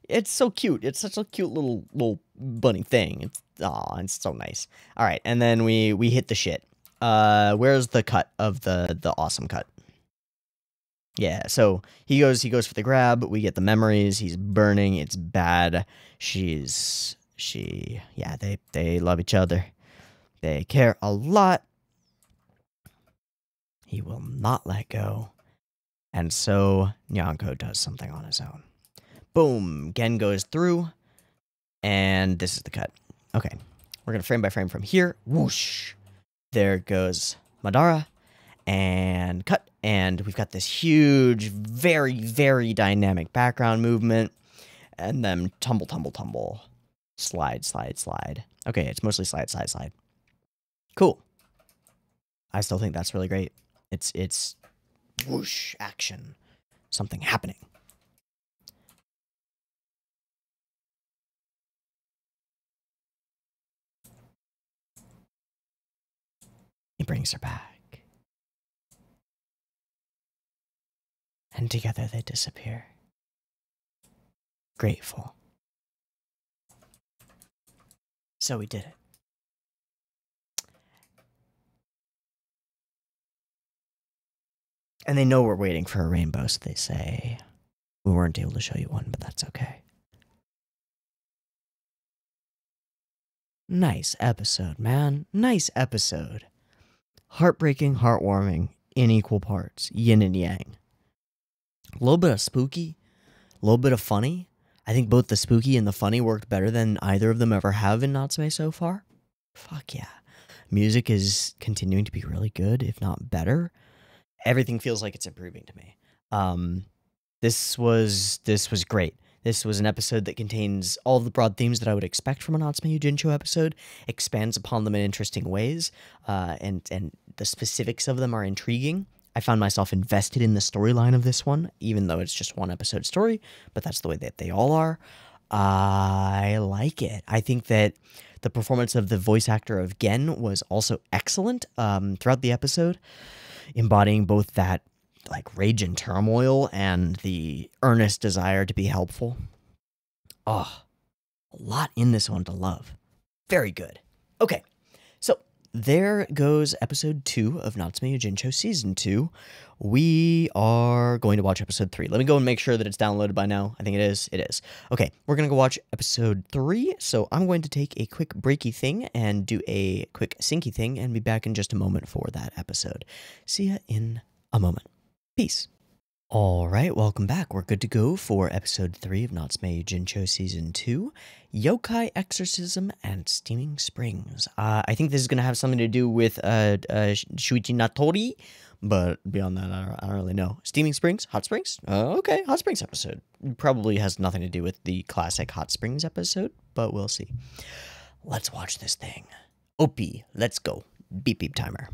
It's so cute. It's such a cute little bunny thing. It's so nice. All right, and then we hit the shit. Where's the cut of the awesome cut? Yeah, so he goes for the grab. We get the memories. He's burning. It's bad. Yeah, they love each other. They care a lot. He will not let go. And so Nyanko does something on his own. Boom, Gen goes through, and this is the cut. Okay, we're gonna frame by frame from here. Whoosh! There goes Madara, and cut. And we've got this huge, very, very dynamic background movement, and then tumble, tumble, tumble, slide, slide, slide. Okay, it's mostly slide, slide, slide. Cool. I still think that's really great. It's whoosh, action, something happening. He brings her back. And together they disappear. Grateful. So we did it. And they know we're waiting for a rainbow, so they say, we weren't able to show you one, but that's okay. Nice episode, man. Nice episode. Heartbreaking, heartwarming, in equal parts. Yin and yang. A little bit of spooky, a little bit of funny. I think both the spooky and the funny worked better than either of them ever have in Natsume so far. Fuck yeah. Music is continuing to be really good, if not better. Everything feels like it's improving to me. This was great. This was an episode that contains all of the broad themes that I would expect from a Natsume Yuujinchou episode, expands upon them in interesting ways, and the specifics of them are intriguing. I found myself invested in the storyline of this one, even though it's just one episode story, but that's the way that they all are. I like it. I think that the performance of the voice actor of Gen was also excellent throughout the episode, embodying both that like rage and turmoil and the earnest desire to be helpful. Oh, a lot in this one to love. Very good. Okay, so there goes episode 2 of Natsume Yuujinchou Season 2. We are going to watch episode 3. Let me go and make sure that it's downloaded by now. I think it is. It is. Okay, we're going to go watch episode 3. So I'm going to take a quick breaky thing and do a quick syncy thing and be back in just a moment for that episode. See ya in a moment. Peace. All right, welcome back. We're good to go for episode 3 of Natsume Yuujinchou Season 2, Yokai Exorcism and Steaming Springs. I think this is going to have something to do with Shuichi Natori, but beyond that, I don't really know. Steaming Springs? Hot Springs? Okay, Hot Springs episode. Probably has nothing to do with the classic Hot Springs episode, but we'll see. Let's watch this thing. OP, let's go. Beep beep timer.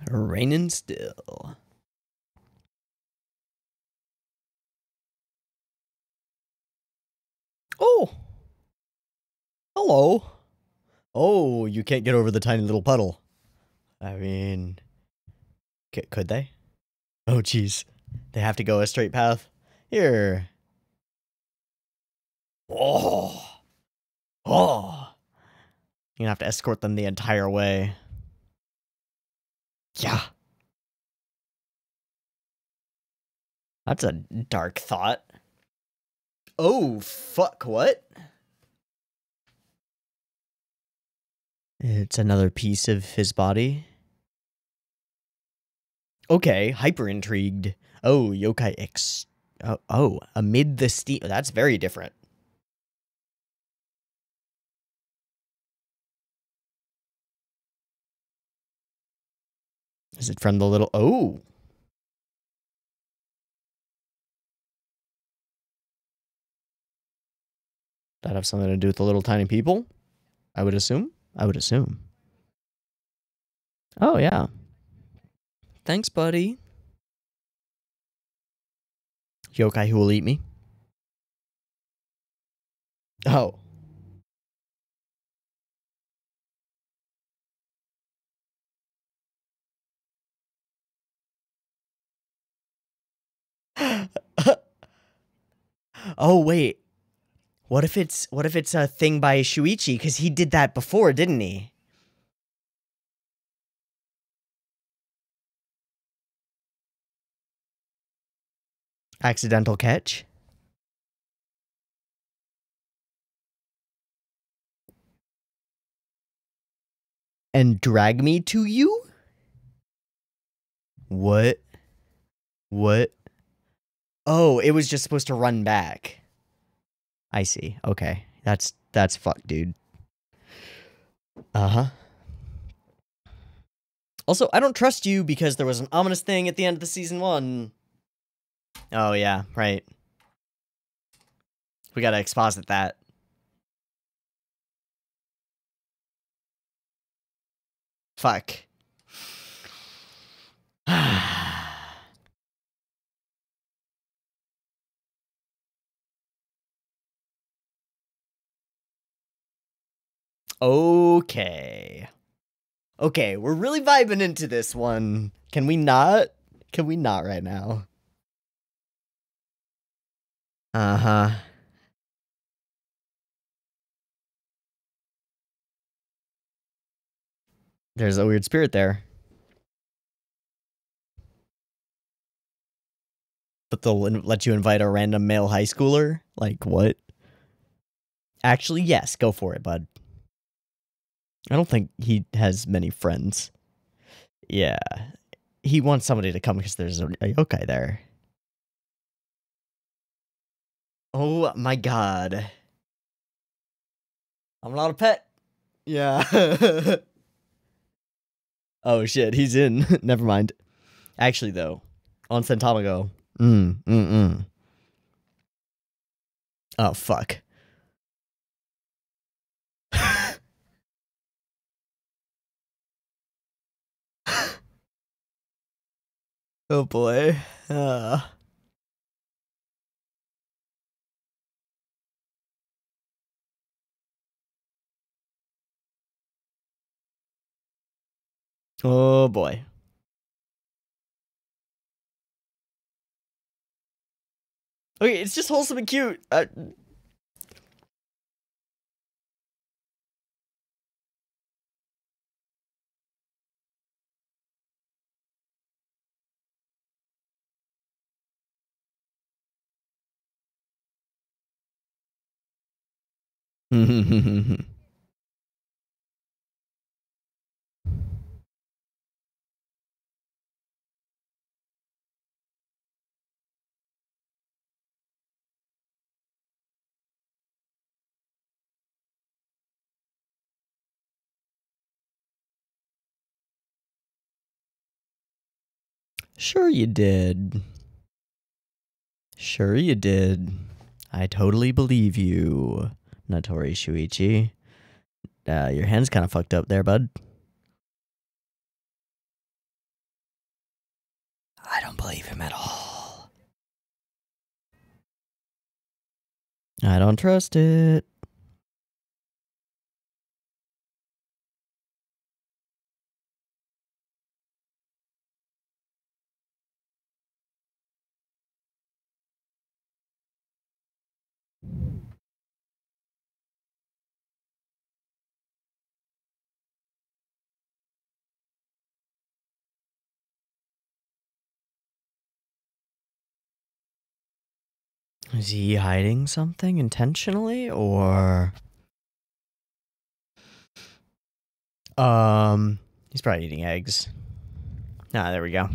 Raining still. Oh! Hello. Oh, you can't get over the tiny little puddle. I mean, could they? Oh, jeez. They have to go a straight path. Here. Oh. Oh. You're gonna have to escort them the entire way. Yeah. That's a dark thought. Oh, fuck, what? It's another piece of his body. Okay, hyper intrigued. Oh, yokai amid the steam. That's very different. Is it from the little... Oh. That have something to do with the little tiny people? I would assume. Oh, yeah. Thanks, buddy. Yokai who will eat me. Oh. Oh, wait. What if it's a thing by Shuichi? Because he did that before, didn't he? Accidental catch? And drag me to you? What? What? Oh, it was just supposed to run back. I see. Okay. That's fucked, dude. Uh-huh. Also, I don't trust you because there was an ominous thing at the end of the season 1. Oh, yeah, right. We gotta exposit that. Fuck. Okay. Okay, we're really vibing into this one. Can we not? Can we not right now? Uh-huh. There's a weird spirit there. But they'll let you invite a random male high schooler? Like, what? Actually, yes, go for it, bud. I don't think he has many friends. Yeah. He wants somebody to come because there's a yokai there. Oh my god. I'm not a pet. Yeah. Oh shit, he's in. Never mind. Actually, though, on Sentamago. Oh, fuck. Oh boy. Oh boy. Okay, it's just wholesome and cute. Sure you did. Sure you did. I totally believe you, Natori Shuichi. Your hand's kind of fucked up there, bud. I don't believe him at all. I don't trust it. Is he hiding something intentionally, or... He's probably eating eggs. Ah, there we go.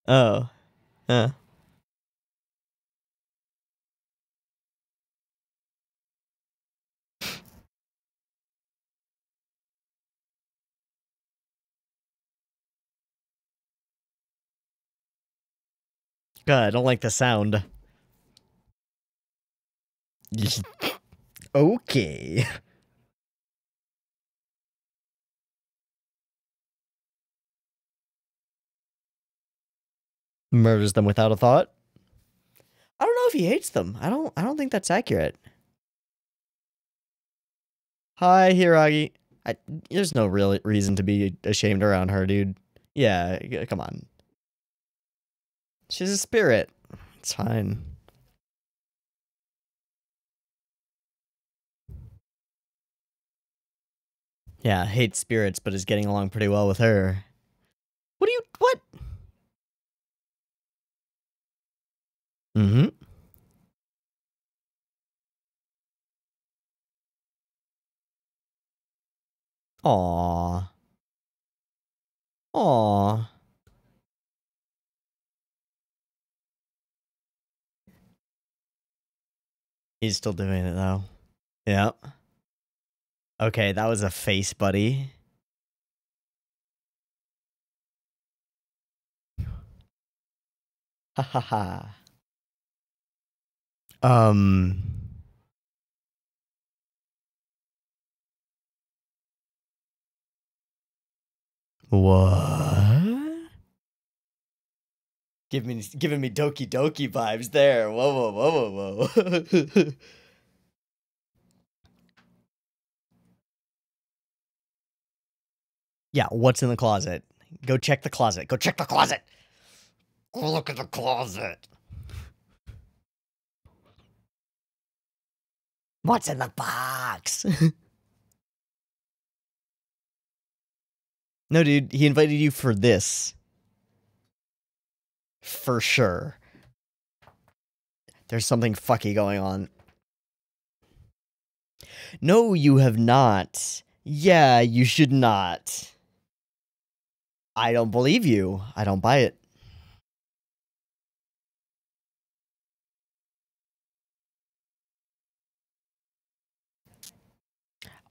Oh. God, I don't like the sound. Okay. Murders them without a thought. I don't know if he hates them. I don't think that's accurate. Hi, Hiragi. There's no real reason to be ashamed around her, dude. Yeah, come on. She's a spirit. It's fine. Yeah, hates spirits, but is getting along pretty well with her. What? Mm-hmm. Aww. Aww. He's still doing it, though. Yep. Okay, that was a face, buddy. Ha ha ha. What? Giving me Doki Doki vibes there. Whoa, whoa, whoa, whoa, whoa. Yeah, what's in the closet? Go check the closet. Go check the closet. Go look at the closet. What's in the box? No, dude, he invited you for this. For sure. There's something fucky going on. No, you have not. Yeah, you should not. I don't believe you. I don't buy it.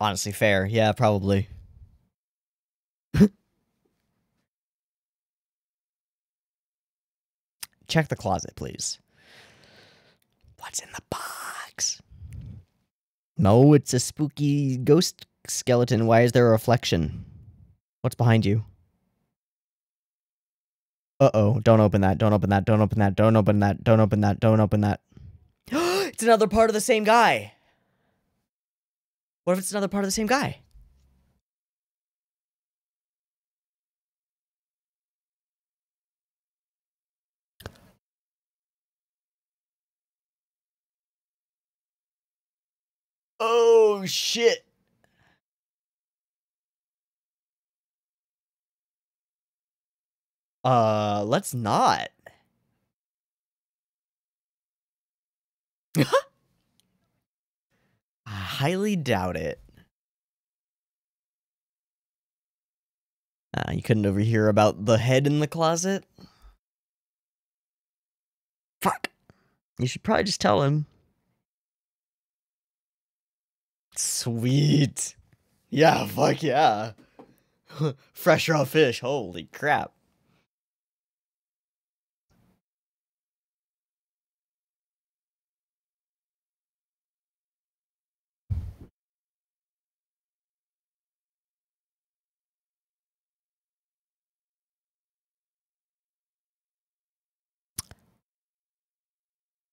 Honestly, fair. Yeah, probably. Check the closet, please. What's in the box? No, it's a spooky ghost skeleton. Why is there a reflection? What's behind you? Uh-oh. Don't open that. Don't open that. Don't open that. Don't open that. Don't open that. Don't open that. It's another part of the same guy. What if it's another part of the same guy? Oh, shit. Let's not. I highly doubt it. You couldn't overhear about the head in the closet? Fuck. You should probably just tell him. Sweet. Yeah, fuck yeah. Fresh raw fish. Holy crap.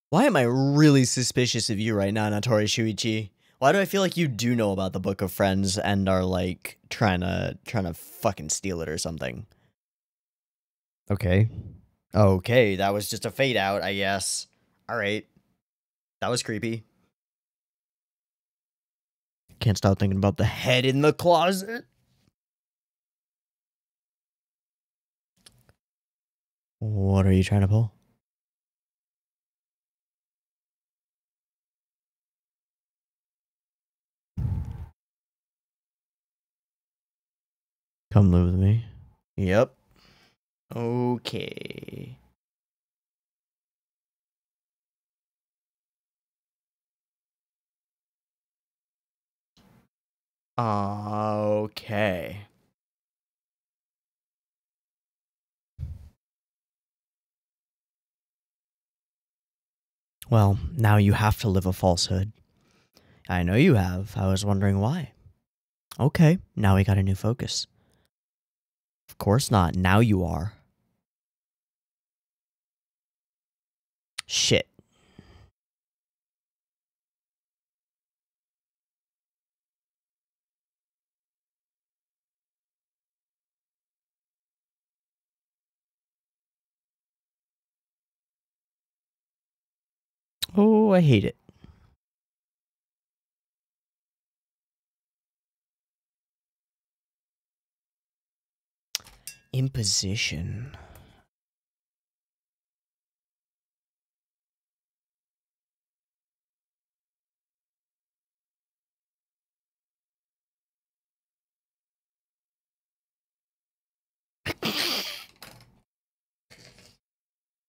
Why am I really suspicious of you right now, Natori Shuichi? Why do I feel like you do know about the Book of Friends and are like trying to fucking steal it or something? Okay. Okay, that was just a fade out, I guess. All right. That was creepy. Can't stop thinking about the head in the closet. What are you trying to pull? Come live with me. Yep. Okay. Okay. Well, now you have to live a falsehood. I know you have. I was wondering why. Okay, now we got a new focus. Of course not. Now you are. Shit. Oh, I hate it. Imposition.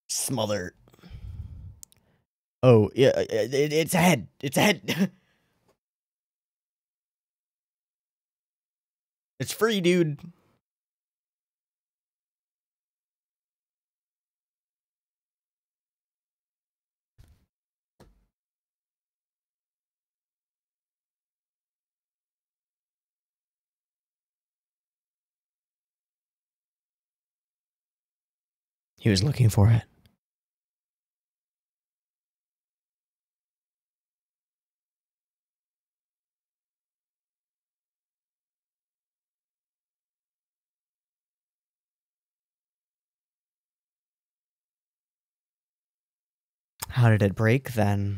Smother. Oh, yeah, it's a head. It's a head. It's free, dude. He was looking for it. How did it break then?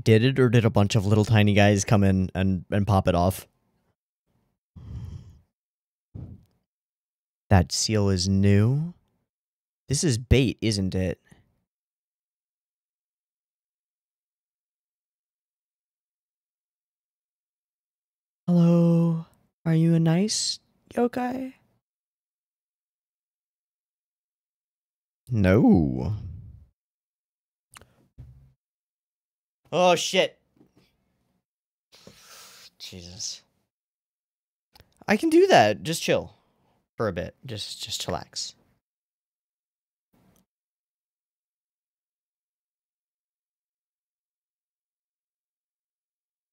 Did it, or did a bunch of little tiny guys come in and pop it off? That seal is new? This is bait, isn't it? Hello? Are you a nice yokai? No. Oh, shit. Jesus. I can do that. Just chill for a bit. Just chillax.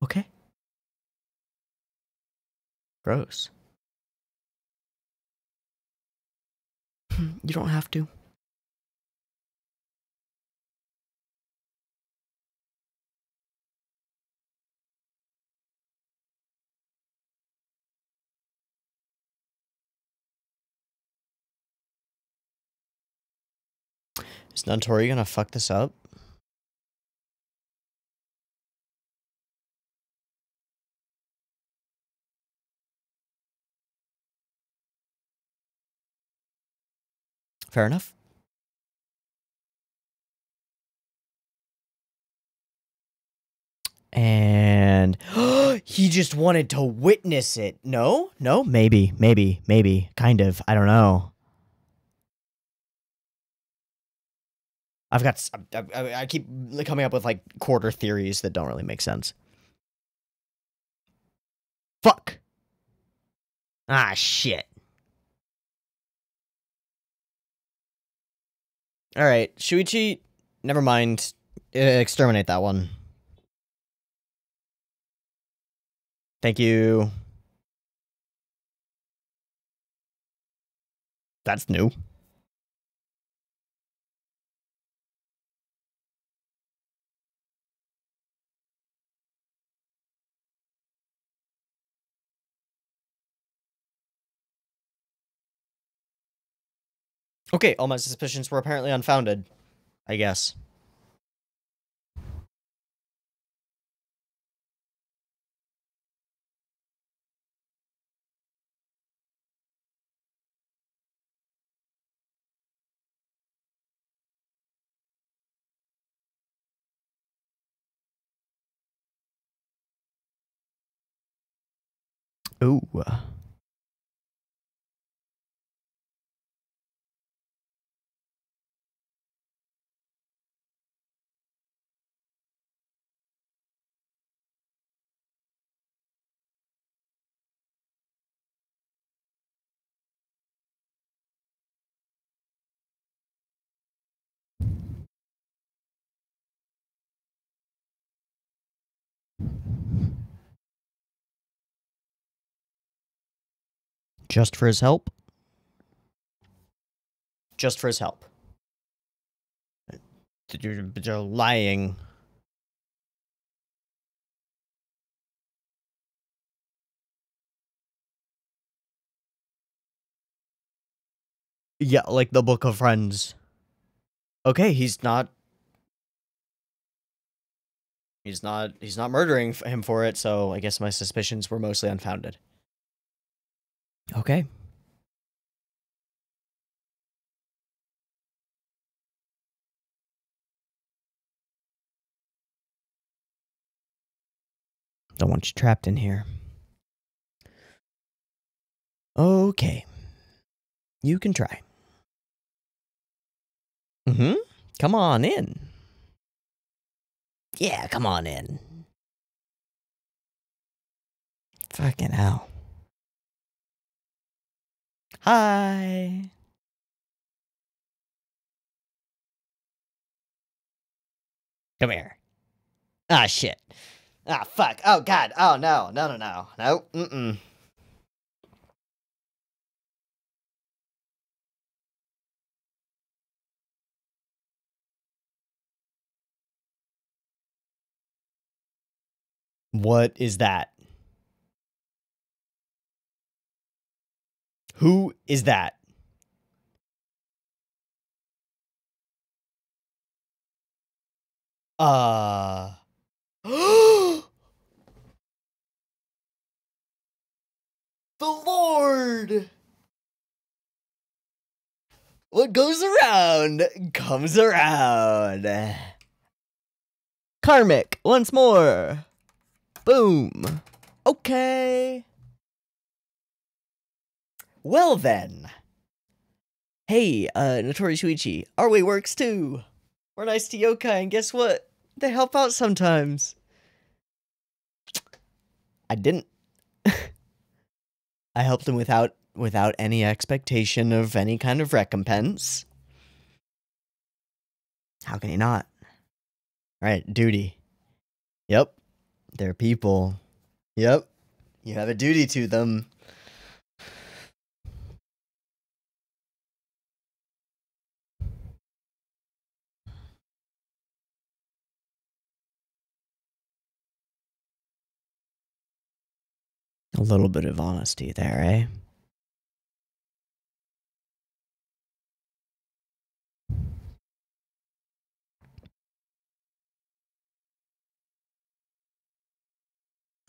Okay. Gross. You don't have to. Is Nantori gonna fuck this up? Fair enough. And he just wanted to witness it. No? No? Maybe. Kind of. I don't know. I keep coming up with like quarter theories that don't really make sense. Fuck. Ah, shit. All right, Shuichi, never mind. Exterminate that one. Thank you. That's new. Okay, all my suspicions were apparently unfounded, I guess. Ooh. Just for his help? Just for his help. You're lying. Yeah, like the Book of Friends. Okay, he's not murdering him for it, so I guess my suspicions were mostly unfounded. Okay. Don't want you trapped in here. Okay. You can try. Mm-hmm. Come on in. Yeah, come on in. Fucking hell. Hi. Come here. Ah, shit. Ah, fuck. Oh, God. Oh, no. No. No. Mm-mm. What is that? Who is that? The Lord! What goes around comes around. Karmic, once more. Boom. Okay. Well then. Hey, Notori Shuichi, our way works too. We're nice to yokai, and guess what? They help out sometimes. I didn't. I helped him without any expectation of any kind of recompense. How can he not? Right, duty. Yep. They're people. Yep. You have a duty to them. A little bit of honesty there, eh?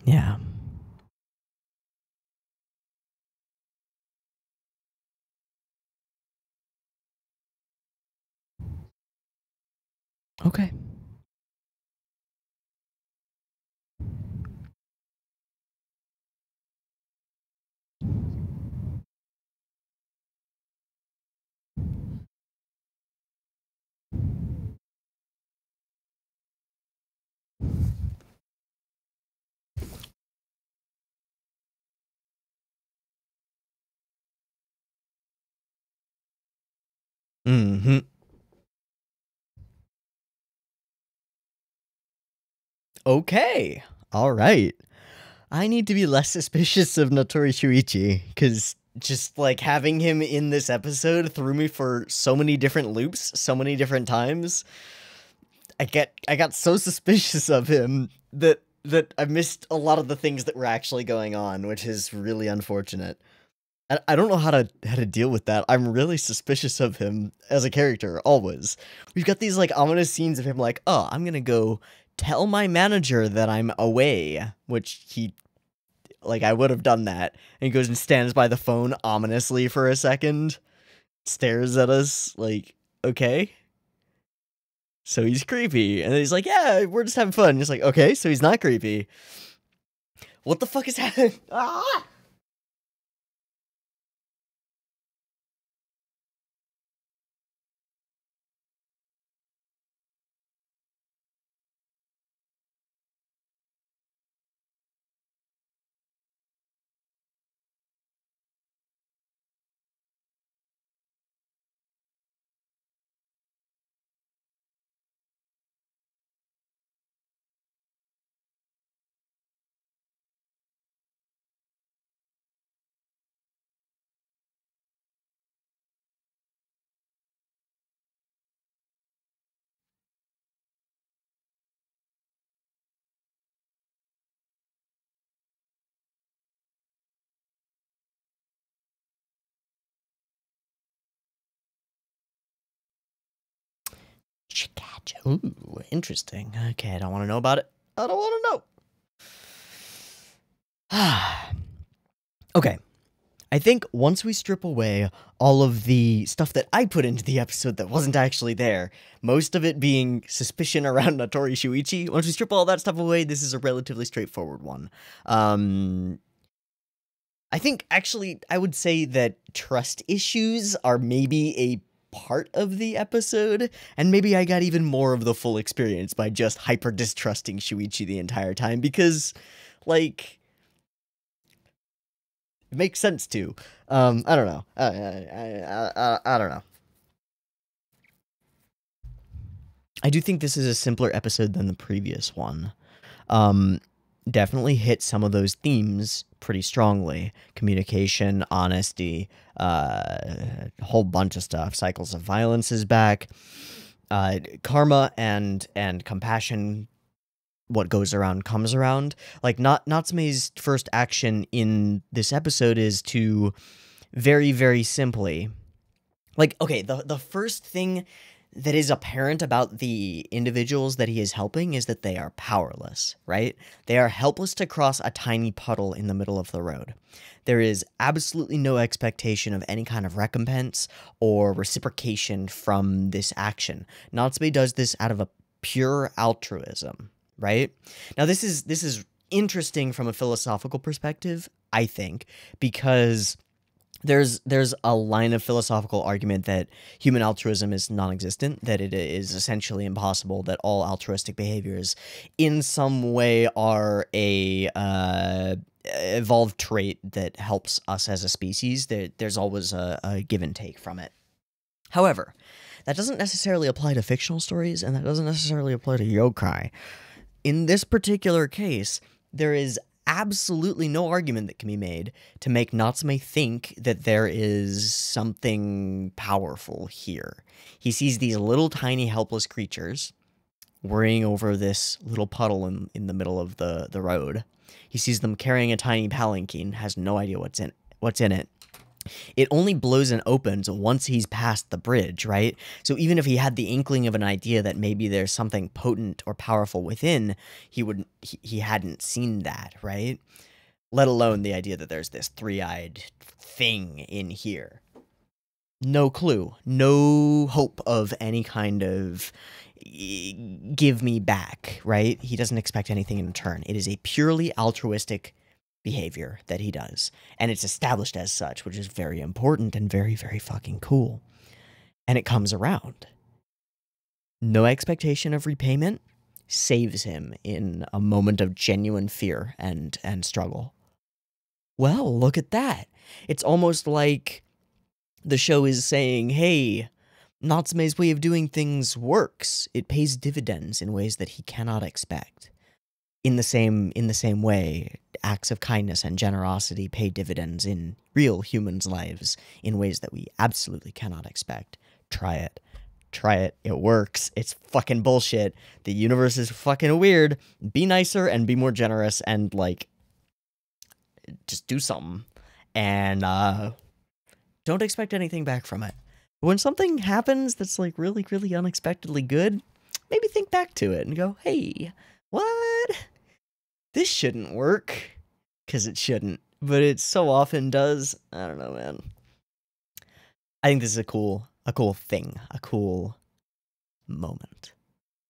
Yeah. Okay. Mm-hmm. Okay. All right. I need to be less suspicious of Notori Shuichi, because just, like, having him in this episode threw me for so many different loops, so many different times. I got so suspicious of him that I missed a lot of the things that were actually going on, which is really unfortunate. I don't know how to deal with that. I'm really suspicious of him as a character, always. We've got these, like, ominous scenes of him like, oh, I'm gonna go tell my manager that I'm away, which he, like, I would have done that. And he goes and stands by the phone ominously for a second, stares at us, like, okay. So he's creepy. And then he's like, yeah, we're just having fun. And he's like, okay, so he's not creepy. What the fuck is happening? Ah! Ooh, interesting. Okay, I don't want to know about it. I don't want to know. Okay. I think once we strip away all of the stuff that I put into the episode that wasn't actually there, most of it being suspicion around Natori Shuichi, once we strip all that stuff away, this is a relatively straightforward one. I think, actually, I would say that trust issues are maybe a part of the episode, and maybe I got even more of the full experience by just hyper-distrusting Shuichi the entire time, because, like, it makes sense to. I don't know. I don't know. I do think this is a simpler episode than the previous one. Definitely hit some of those themes pretty strongly. Communication, honesty, a whole bunch of stuff. Cycles of violence is back. Karma and compassion, what goes around comes around. Like, Natsume's first action in this episode is to very, very simply... Like, okay, the first thing that is apparent about the individuals that he is helping is that they are powerless, right? They are helpless to cross a tiny puddle in the middle of the road. There is absolutely no expectation of any kind of recompense or reciprocation from this action. Natsume does this out of a pure altruism, right? Now, this is interesting from a philosophical perspective, I think, because there's a line of philosophical argument that human altruism is non-existent, that it is essentially impossible, that all altruistic behaviors in some way are a evolved trait that helps us as a species. There's always a give and take from it. However, that doesn't necessarily apply to fictional stories, and that doesn't necessarily apply to yokai. In this particular case, there is absolutely no argument that can be made to make Natsume think that there is something powerful here. He sees these little tiny helpless creatures worrying over this little puddle in the middle of the road. He sees them carrying a tiny palanquin, has no idea what's in it. It only blows and opens once he's past the bridge, right? So even if he had the inkling of an idea that maybe there's something potent or powerful within, he hadn't seen that, right? Let alone the idea that there's this three-eyed thing in here. No clue. No hope of any kind of give me back, right? He doesn't expect anything in return. It is a purely altruistic behavior that he does, and it's established as such, which is very important and very, very fucking cool. And it comes around. No expectation of repayment saves him in a moment of genuine fear and struggle. Well, look at that. It's almost like the show is saying, hey, Natsume's way of doing things works. It pays dividends in ways that he cannot expect. In the same way, acts of kindness and generosity pay dividends in real humans' lives in ways that we absolutely cannot expect. Try it. Try it. It works. It's fucking bullshit. The universe is fucking weird. Be nicer and be more generous and, like, just do something. and don't expect anything back from it. When something happens that's like really, really unexpectedly good, maybe think back to it and go, hey, what? This shouldn't work. Because it shouldn't, but it so often does. I don't know, man. I think this is a cool thing, a cool moment.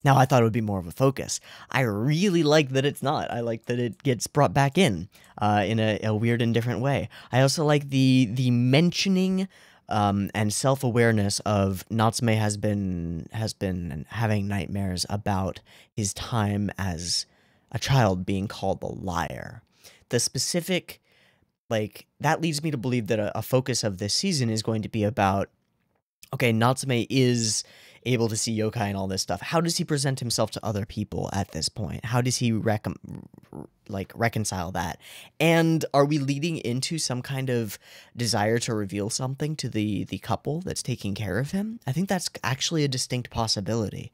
Now, I thought it would be more of a focus. I really like that it's not. I like that it gets brought back in a weird and different way. I also like the mentioning and self-awareness of Natsume has been having nightmares about his time as a child being called a liar. The specific, like, that leads me to believe that a focus of this season is going to be about, okay, Natsume is able to see yokai and all this stuff. How does he present himself to other people at this point? How does he reconcile that? And are we leading into some kind of desire to reveal something to the couple that's taking care of him? I think that's actually a distinct possibility.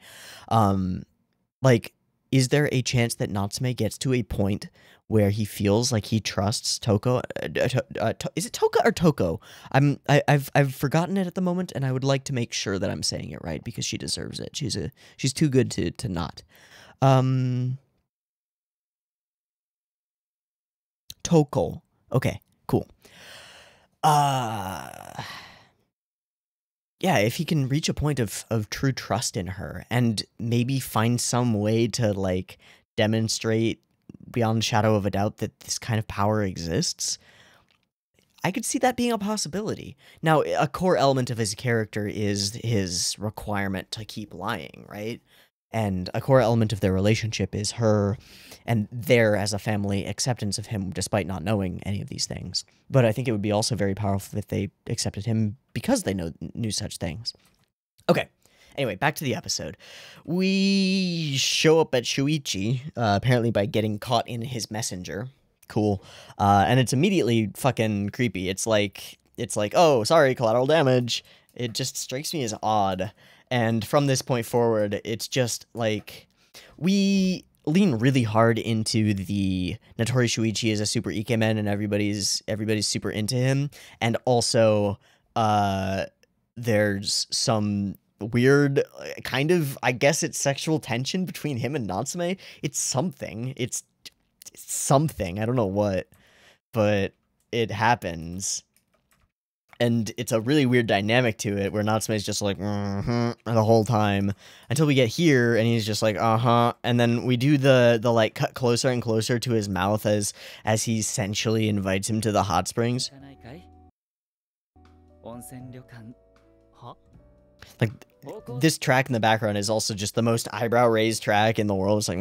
Like, is there a chance that Natsume gets to a point where he feels like he trusts Toko? Is it Toka or Toko? I've forgotten it at the moment, and I would like to make sure that I'm saying it right because she deserves it. She's too good to not. Toko. Okay, cool. Yeah, if he can reach a point of true trust in her and maybe find some way to, like, demonstrate beyond a shadow of a doubt that this kind of power exists, I could see that being a possibility. Now, a core element of his character is his requirement to keep lying, right? And a core element of their relationship is her and their, as a family, acceptance of him despite not knowing any of these things. But I think it would be also very powerful if they accepted him because they knew such things. Okay, anyway, back to the episode. We show up at Shuichi, apparently by getting caught in his messenger. Cool. And it's immediately fucking creepy. It's like, oh, sorry, collateral damage. It just strikes me as odd. And from this point forward, it's just like, we lean really hard into the Natori Shuichi is a super ikemen and everybody's super into him. And also, there's some weird kind of, I guess it's sexual tension between him and Natsume. It's something. It's something. I don't know what, but it happens. And it's a really weird dynamic to it, where Natsume's just like, the whole time, until we get here, and he's just like, and then we do the like, cut closer and closer to his mouth as he sensually invites him to the hot springs. Like, this track in the background is also just the most eyebrow-raised track in the world. It's like,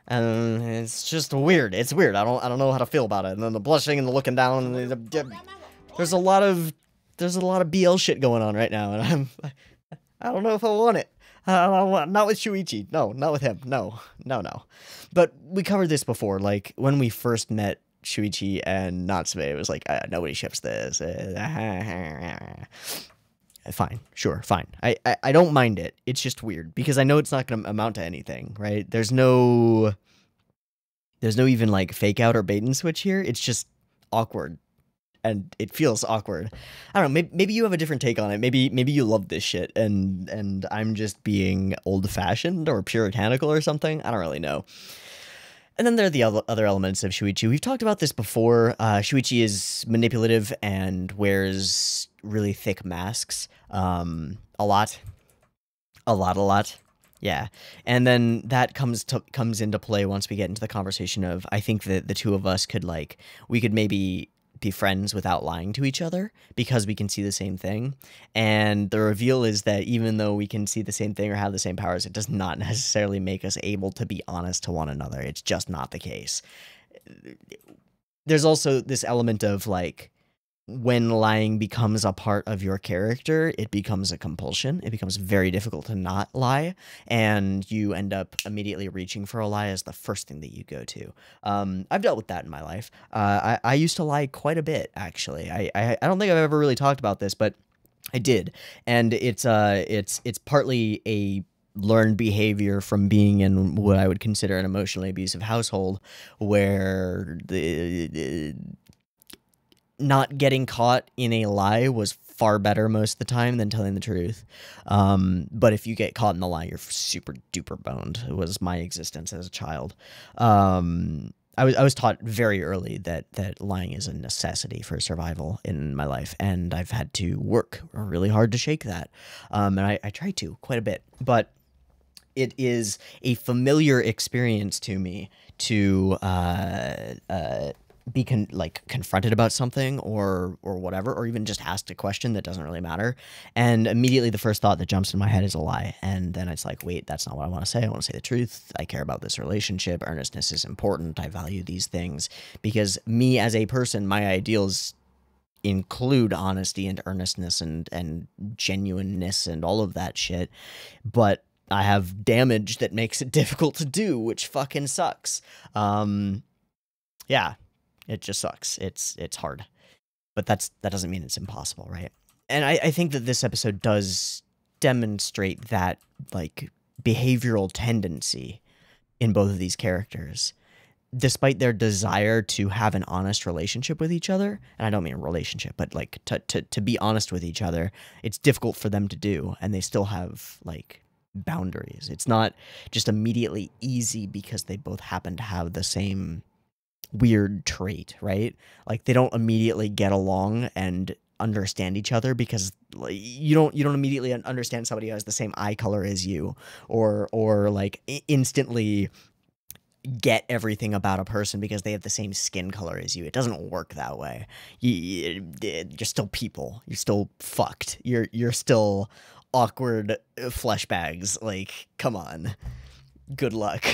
and it's just weird. It's weird. I don't know how to feel about it. And then the blushing and the looking down. And there's a lot of BL shit going on right now, and I don't know if I want it. Not with Shuichi. No, not with him. No. But we covered this before. Like, when we first met Shuichi and Natsume, it was like, nobody ships this. Fine, sure, fine. I don't mind it. It's just weird because I know it's not going to amount to anything, right? There's no even like fake out or bait and switch here. It's just awkward, and it feels awkward. I don't know. Maybe you have a different take on it. Maybe you love this shit, and I'm just being old fashioned or puritanical or something. I don't really know. And then there are the other elements of Shuichi. We've talked about this before. Shuichi is manipulative and wears really thick masks. A lot. Yeah. And then that comes into play once we get into the conversation of, I think that the two of us we could maybe be friends without lying to each other because we can see the same thing. And the reveal is that even though we can see the same thing or have the same powers, it does not necessarily make us able to be honest to one another. It's just not the case. There's also this element of, like, when lying becomes a part of your character, it becomes a compulsion. It becomes very difficult to not lie, and you end up immediately reaching for a lie as the first thing that you go to. I've dealt with that in my life. I used to lie quite a bit, actually. I don't think I've ever really talked about this, but I did, and it's partly a learned behavior from being in what I would consider an emotionally abusive household, where the not getting caught in a lie was far better most of the time than telling the truth. But if you get caught in the lie, you're super duper boned. It was my existence as a child. I was taught very early that lying is a necessity for survival in my life, and I've had to work really hard to shake that. And I try to quite a bit, but it is a familiar experience to me to be confronted about something or whatever, or even just asked a question that doesn't really matter, and immediately the first thought that jumps in my head is a lie, and then it's like, wait, that's not what I want to say. I want to say the truth. I care about this relationship. Earnestness is important. I value these things because me as a person, my ideals include honesty and earnestness and genuineness and all of that shit, but I have damage that makes it difficult to do, which fucking sucks. Yeah. It just sucks. It's hard. But that doesn't mean it's impossible, right? And I think that this episode does demonstrate that, like, behavioral tendency in both of these characters. Despite their desire to have an honest relationship with each other, and I don't mean a relationship, but, like, to be honest with each other, it's difficult for them to do, and they still have, like, boundaries. It's not just immediately easy because they both happen to have the same weird trait, right? Like, they don't immediately get along and understand each other because, like, you don't immediately understand somebody who has the same eye color as you, or like instantly get everything about a person because they have the same skin color as you. It doesn't work that way. You're still people. You're still fucked. You're still awkward flesh bags. Like, come on. Good luck.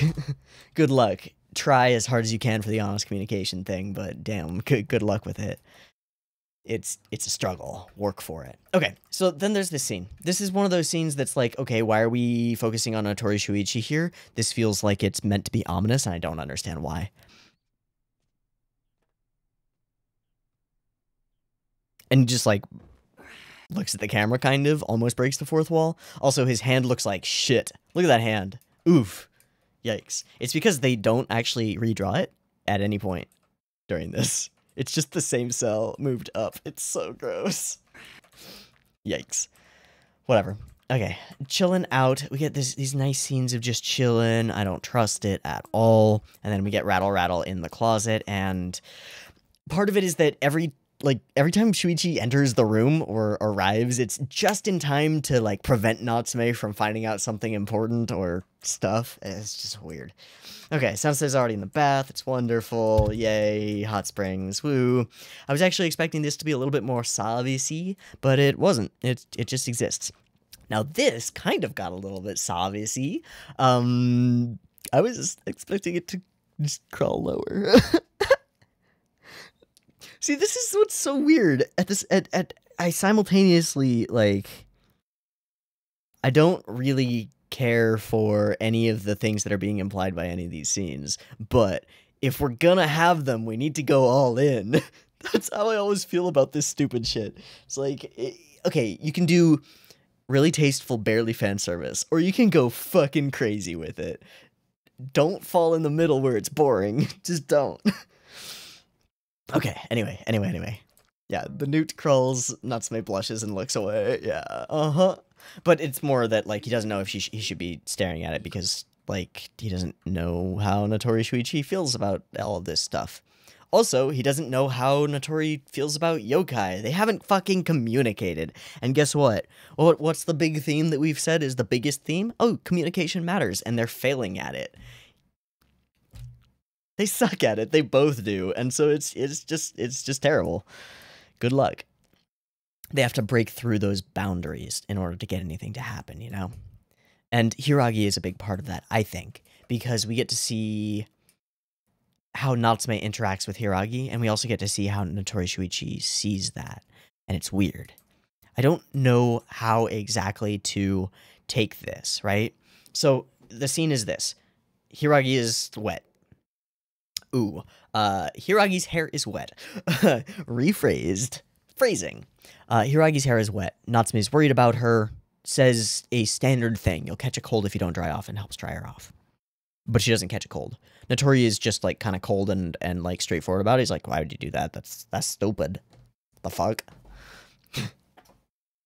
Good luck. Try as hard as you can for the honest communication thing, but damn, good luck with it. It's a struggle. Work for it. Okay, so then there's this scene. This is one of those scenes that's like, okay, why are we focusing on Notori Shuichi here? This feels like it's meant to be ominous, and I don't understand why. And just, like, looks at the camera, kind of, almost breaks the fourth wall. Also, his hand looks like shit. Look at that hand. Oof. Yikes. It's because they don't actually redraw it at any point during this. It's just the same cell moved up. It's so gross. Yikes. Whatever. Okay, chilling out. We get these nice scenes of just chilling. I don't trust it at all. And then we get rattle rattle in the closet, and part of it is that every time Shuichi enters the room or arrives, it's just in time to, like, prevent Natsume from finding out something important or stuff. It's just weird. Okay, Sensei's already in the bath. It's wonderful. Yay, hot springs. Woo. I was actually expecting this to be a little bit more savvy-y, but it wasn't. It just exists. Now, this kind of got a little bit savvy-y. I was expecting it to just crawl lower. See, this is what's so weird. I simultaneously, like, I don't really care for any of the things that are being implied by any of these scenes, but if we're gonna have them, we need to go all in. That's how I always feel about this stupid shit. It's like, okay, you can do really tasteful, barely fan service, or you can go fucking crazy with it. Don't fall in the middle where it's boring. Just don't. Okay, anyway. Yeah, the newt crawls, Natsume blushes and looks away. Yeah, But it's more that, like, he doesn't know if he should be staring at it because, like, he doesn't know how Notori Shuichi feels about all of this stuff. Also, he doesn't know how Notori feels about yokai. They haven't fucking communicated. And guess what? What's the big theme that we've said is the biggest theme? Oh, communication matters, and they're failing at it. They suck at it. They both do. And so it's just terrible. Good luck. They have to break through those boundaries in order to get anything to happen, you know? And Hiragi is a big part of that, I think, because we get to see how Natsume interacts with Hiragi, and we also get to see how Notori Shuichi sees that, and it's weird. I don't know how exactly to take this, right? So the scene is this. Hiragi is wet. Ooh, Hiragi's hair is wet. Rephrased. Phrasing. Hiragi's hair is wet. Natsume's worried about her. says a standard thing. You'll catch a cold if you don't dry off, and helps dry her off. But she doesn't catch a cold. Notori is just like kind of cold and like straightforward about it. He's like, why would you do that? That's stupid. The fuck?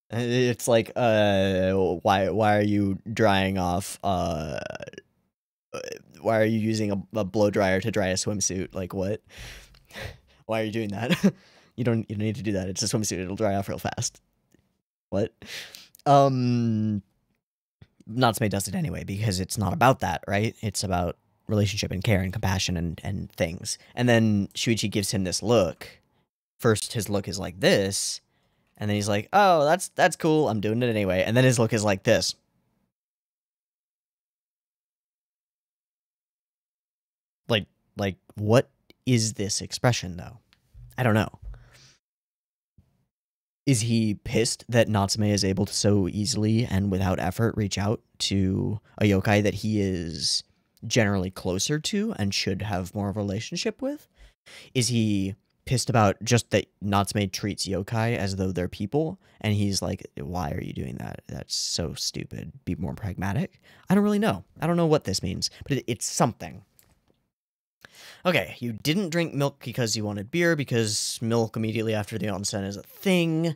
It's like, why are you drying off, why are you using a blow dryer to dry a swimsuit? Like, what? Why are you doing that? You don't need to do that. It's a swimsuit. It'll dry off real fast. What? Natsume does it anyway, because it's not about that, right? It's about relationship and care and compassion and things. And then Shuichi gives him this look. First, his look is like this, and then he's like, oh, that's cool, I'm doing it anyway. And then his look is like this. Like, what is this expression, though? I don't know. Is he pissed that Natsume is able to so easily and without effort reach out to a yokai that he is generally closer to and should have more of a relationship with? Is he pissed about just that Natsume treats yokai as though they're people, and he's like, why are you doing that? That's so stupid. Be more pragmatic. I don't really know. I don't know what this means, but it's something. Okay, you didn't drink milk because you wanted beer, because milk immediately after the onsen is a thing.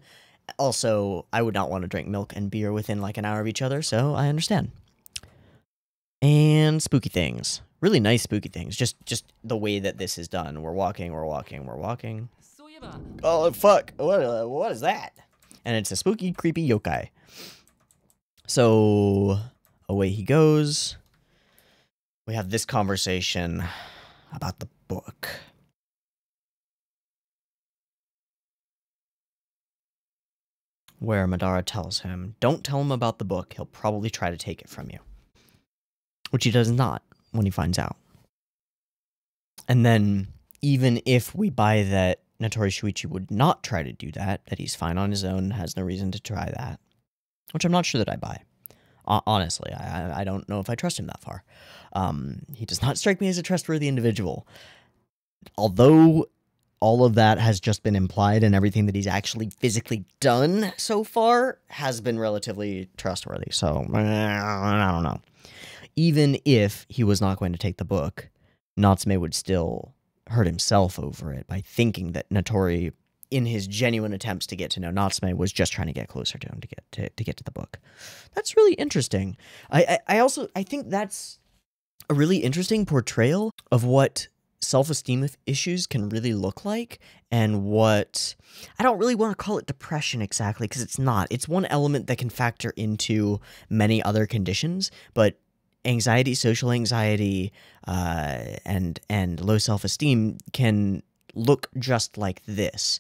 Also, I would not want to drink milk and beer within like an hour of each other, so I understand. And spooky things. Really nice spooky things. Just the way that this is done. We're walking. Oh, fuck. What is that? And it's a spooky, creepy yokai. So, away he goes. We have this conversation about the book. Where Madara tells him, don't tell him about the book, he'll probably try to take it from you. Which he does not when he finds out. And then, even if we buy that Natori Shuichi would not try to do that he's fine on his own, has no reason to try that, which I'm not sure that I buy. Honestly, I don't know if I trust him that far. He does not strike me as a trustworthy individual. Although all of that has just been implied, and everything that he's actually physically done so far has been relatively trustworthy. So, I don't know. Even if he was not going to take the book, Natsume would still hurt himself over it by thinking that Natori, in his genuine attempts to get to know Natsume, was just trying to get closer to him to get to the book. That's really interesting. I think that's a really interesting portrayal of what self-esteem issues can really look like, and what, I don't really want to call it depression exactly, because it's not. It's one element that can factor into many other conditions, but anxiety, social anxiety, and low self-esteem can look just like this.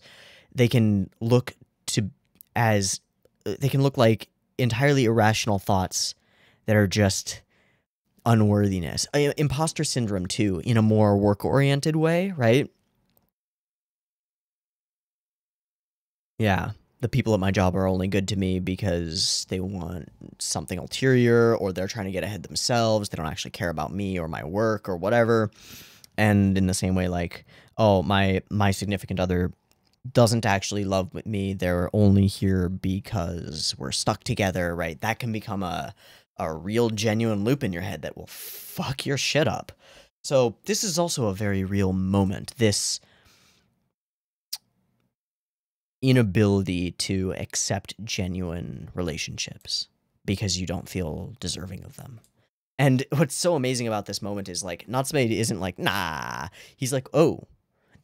They can look like entirely irrational thoughts that are just unworthiness. Imposter syndrome, too, in a more work-oriented way, right? Yeah, the people at my job are only good to me because they want something ulterior, or they're trying to get ahead themselves. They don't actually care about me or my work or whatever. And in the same way, like, oh, my significant other doesn't actually love me. They're only here because we're stuck together, right? That can become a real genuine loop in your head that will fuck your shit up. So this is also a very real moment. This inability to accept genuine relationships because you don't feel deserving of them. And what's so amazing about this moment is, like, Natsume isn't like, nah. He's like, oh,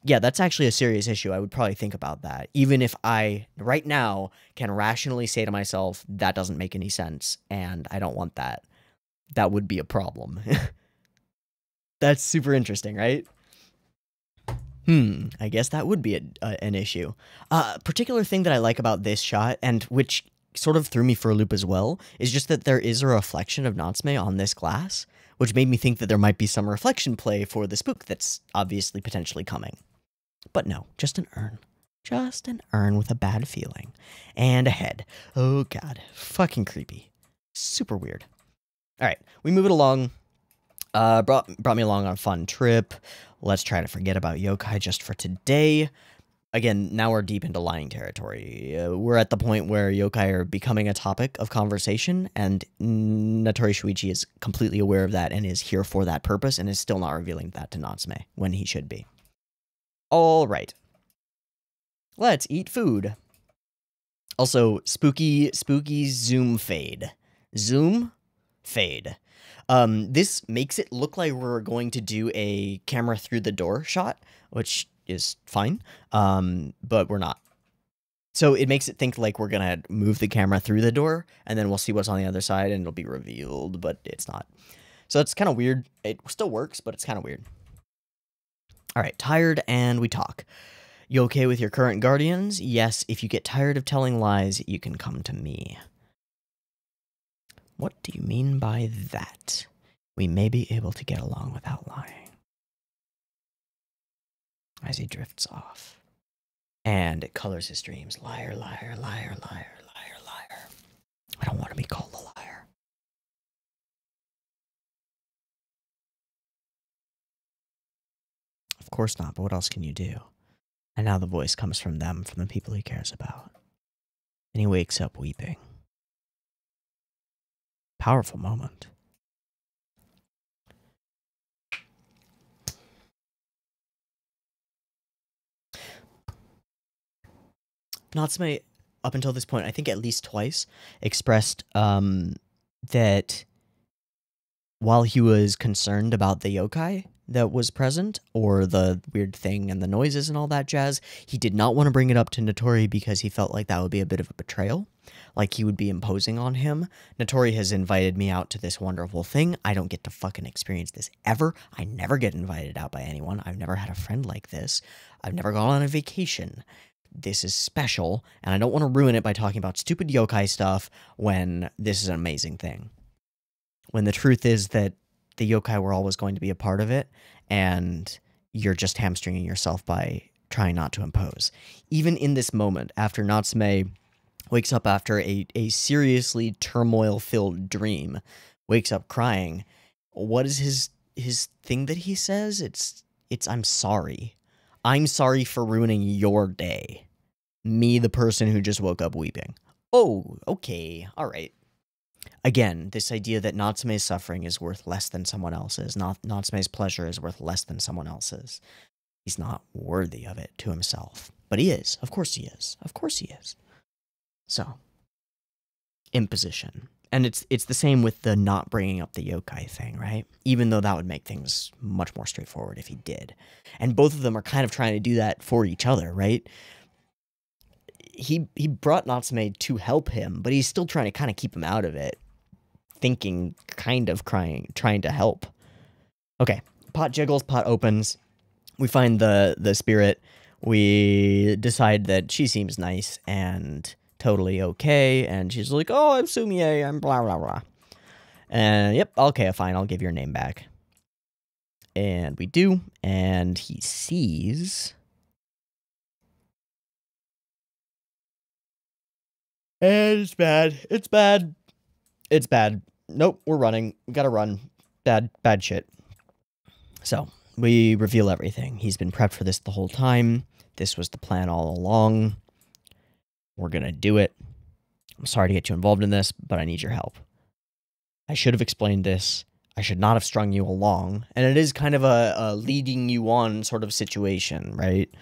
yeah, that's actually a serious issue. I would probably think about that. Even if I, right now, can rationally say to myself, that doesn't make any sense, and I don't want that. That would be a problem. That's super interesting, right? I guess that would be an issue. Particular thing that I like about this shot, and which sort of threw me for a loop as well, is just that there is a reflection of Natsume on this glass, which made me think that there might be some reflection play for the spook that's obviously potentially coming. But no, just an urn. Just an urn with a bad feeling. And a head. Oh god. Fucking creepy. Super weird. Alright, we move it along. Brought me along on a fun trip. Let's try to forget about yokai just for today. again, now we're deep into lying territory. We're at the point where yokai are becoming a topic of conversation, and Natori Shuichi is completely aware of that and is here for that purpose and is still not revealing that to Natsume when he should be. All right. Let's eat food. Also, spooky zoom fade. Zoom fade. This makes it look like we're going to do a camera through the door shot, which is fine, but we're not. So it makes it think like we're gonna move the camera through the door, and then we'll see what's on the other side, and it'll be revealed, but it's not. So it's kind of weird. It still works, but it's kind of weird. All right, tired, and we talk. You okay with your current guardians? Yes, if you get tired of telling lies, you can come to me. What do you mean by that? We may be able to get along without lying. As he drifts off. And it colors his dreams. Liar, liar, liar, liar, liar, liar. I don't want to be called a liar. Of course not, but what else can you do? And now the voice comes from them, from the people he cares about. And he wakes up weeping. Powerful moment. Natsume, up until this point, I think at least twice, expressed that while he was concerned about the yokai that was present, or the weird thing and the noises and all that jazz, he did not want to bring it up to Natori because he felt like that would be a bit of a betrayal, like he would be imposing on him. Natori has invited me out to this wonderful thing. I don't get to fucking experience this ever. I never get invited out by anyone. I've never had a friend like this. I've never gone on a vacation. This is special, and I don't want to ruin it by talking about stupid yokai stuff when this is an amazing thing. When the truth is that the yokai were always going to be a part of it, and you're just hamstringing yourself by trying not to impose. Even in this moment, after Natsume wakes up after a seriously turmoil-filled dream, wakes up crying, what is his thing that he says? It's I'm sorry. I'm sorry for ruining your day. Me, the person who just woke up weeping. Oh, okay, all right. Again, this idea that Natsume's suffering is worth less than someone else's. Natsume's pleasure is worth less than someone else's. He's not worthy of it to himself. But he is. Of course he is. Of course he is. So, imposition. And it's the same with the not bringing up the yokai thing, right? Even though that would make things much more straightforward if he did. And both of them are kind of trying to do that for each other, right? He brought Natsume to help him, but he's still trying to kind of keep him out of it. Thinking, kind of crying, trying to help. Okay, pot jiggles, pot opens. We find the spirit. We decide that she seems nice and totally okay, and she's like, oh, I'm Sumie, I'm blah, blah, blah. And, yep, okay, fine, I'll give your name back. And we do, and he sees... And it's bad, it's bad, it's bad. Nope, we're running, we gotta run. Bad shit. So, we reveal everything. He's been prepped for this the whole time. This was the plan all along. We're gonna do it. I'm sorry to get you involved in this, but I need your help. I should have explained this. I should not have strung you along. And it is kind of a leading you on sort of situation, right?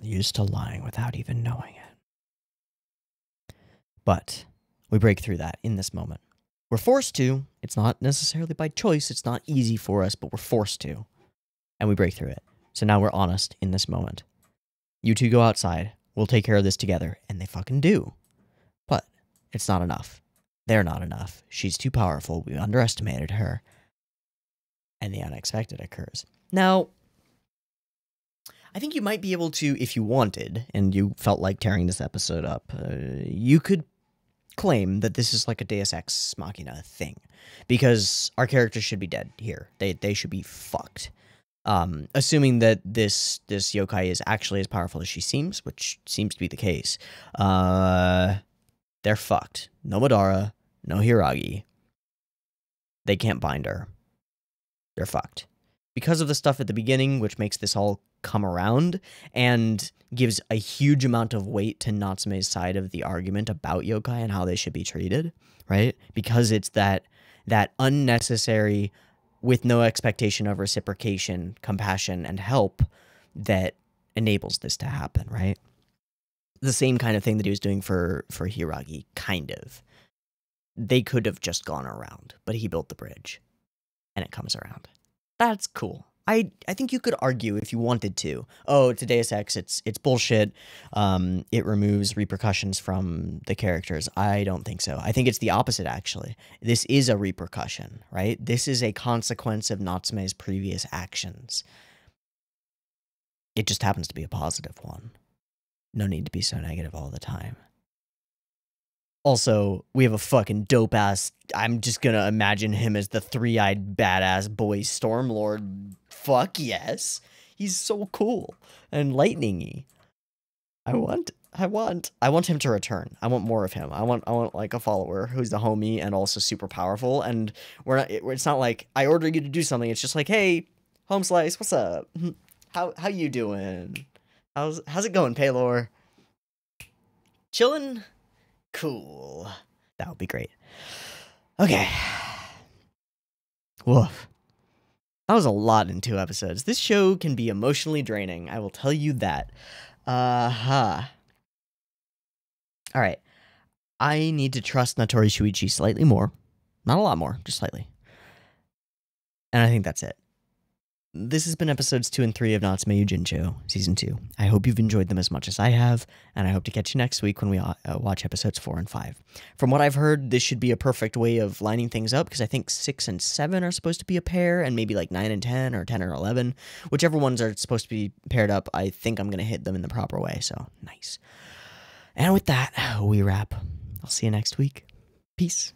Used to lying without even knowing it. But we break through that in this moment. We're forced to. It's not necessarily by choice. It's not easy for us, but we're forced to. And we break through it. So now we're honest in this moment. You two go outside. We'll take care of this together. And they fucking do. But it's not enough. They're not enough. She's too powerful. We underestimated her. And the unexpected occurs. Now, I think you might be able to, if you wanted, and you felt like tearing this episode up, you could claim that this is like a Deus Ex Machina thing. Because our characters should be dead here. They should be fucked. Assuming that this yokai is actually as powerful as she seems, which seems to be the case, they're fucked. No Madara, no Hiragi. They can't bind her. they're fucked. Because of the stuff at the beginning, which makes this all come around and gives a huge amount of weight to Natsume's side of the argument about yokai and how they should be treated, right? Because it's that unnecessary, with no expectation of reciprocation, compassion, and help that enables this to happen, right? The same kind of thing that he was doing for Hiragi, kind of. They could have just gone around, but he built the bridge, and it comes around. That's cool. I think you could argue if you wanted to. Oh, it's a Deus Ex. It's bullshit. It removes repercussions from the characters. I don't think so. I think it's the opposite, actually. This is a repercussion, right? This is a consequence of Natsume's previous actions. It just happens to be a positive one. No need to be so negative all the time. Also, we have a fucking dope-ass... I'm just gonna imagine him as the three-eyed badass boy Stormlord. Fuck yes. He's so cool and lightning-y. I want him to return. I want more of him. I want like a follower who's the homie and also super powerful. And it's not like I order you to do something. It's just like, hey, Home Slice, what's up? How you doing? How's it going, Paylor? Chillin'? Cool. That would be great. Okay. Woof. That was a lot in 2 episodes. This show can be emotionally draining. I will tell you that. Alright. I need to trust Natori Shuichi slightly more. Not a lot more, just slightly. And I think that's it. This has been episodes 2 and 3 of Natsume Yuujinchou, Season 2. I hope you've enjoyed them as much as I have, and I hope to catch you next week when we watch episodes 4 and 5. From what I've heard, this should be a perfect way of lining things up, because I think 6 and 7 are supposed to be a pair, and maybe like 9 and 10, or 10 or 11. Whichever ones are supposed to be paired up, I think I'm going to hit them in the proper way, so nice. And with that, we wrap. I'll see you next week. Peace.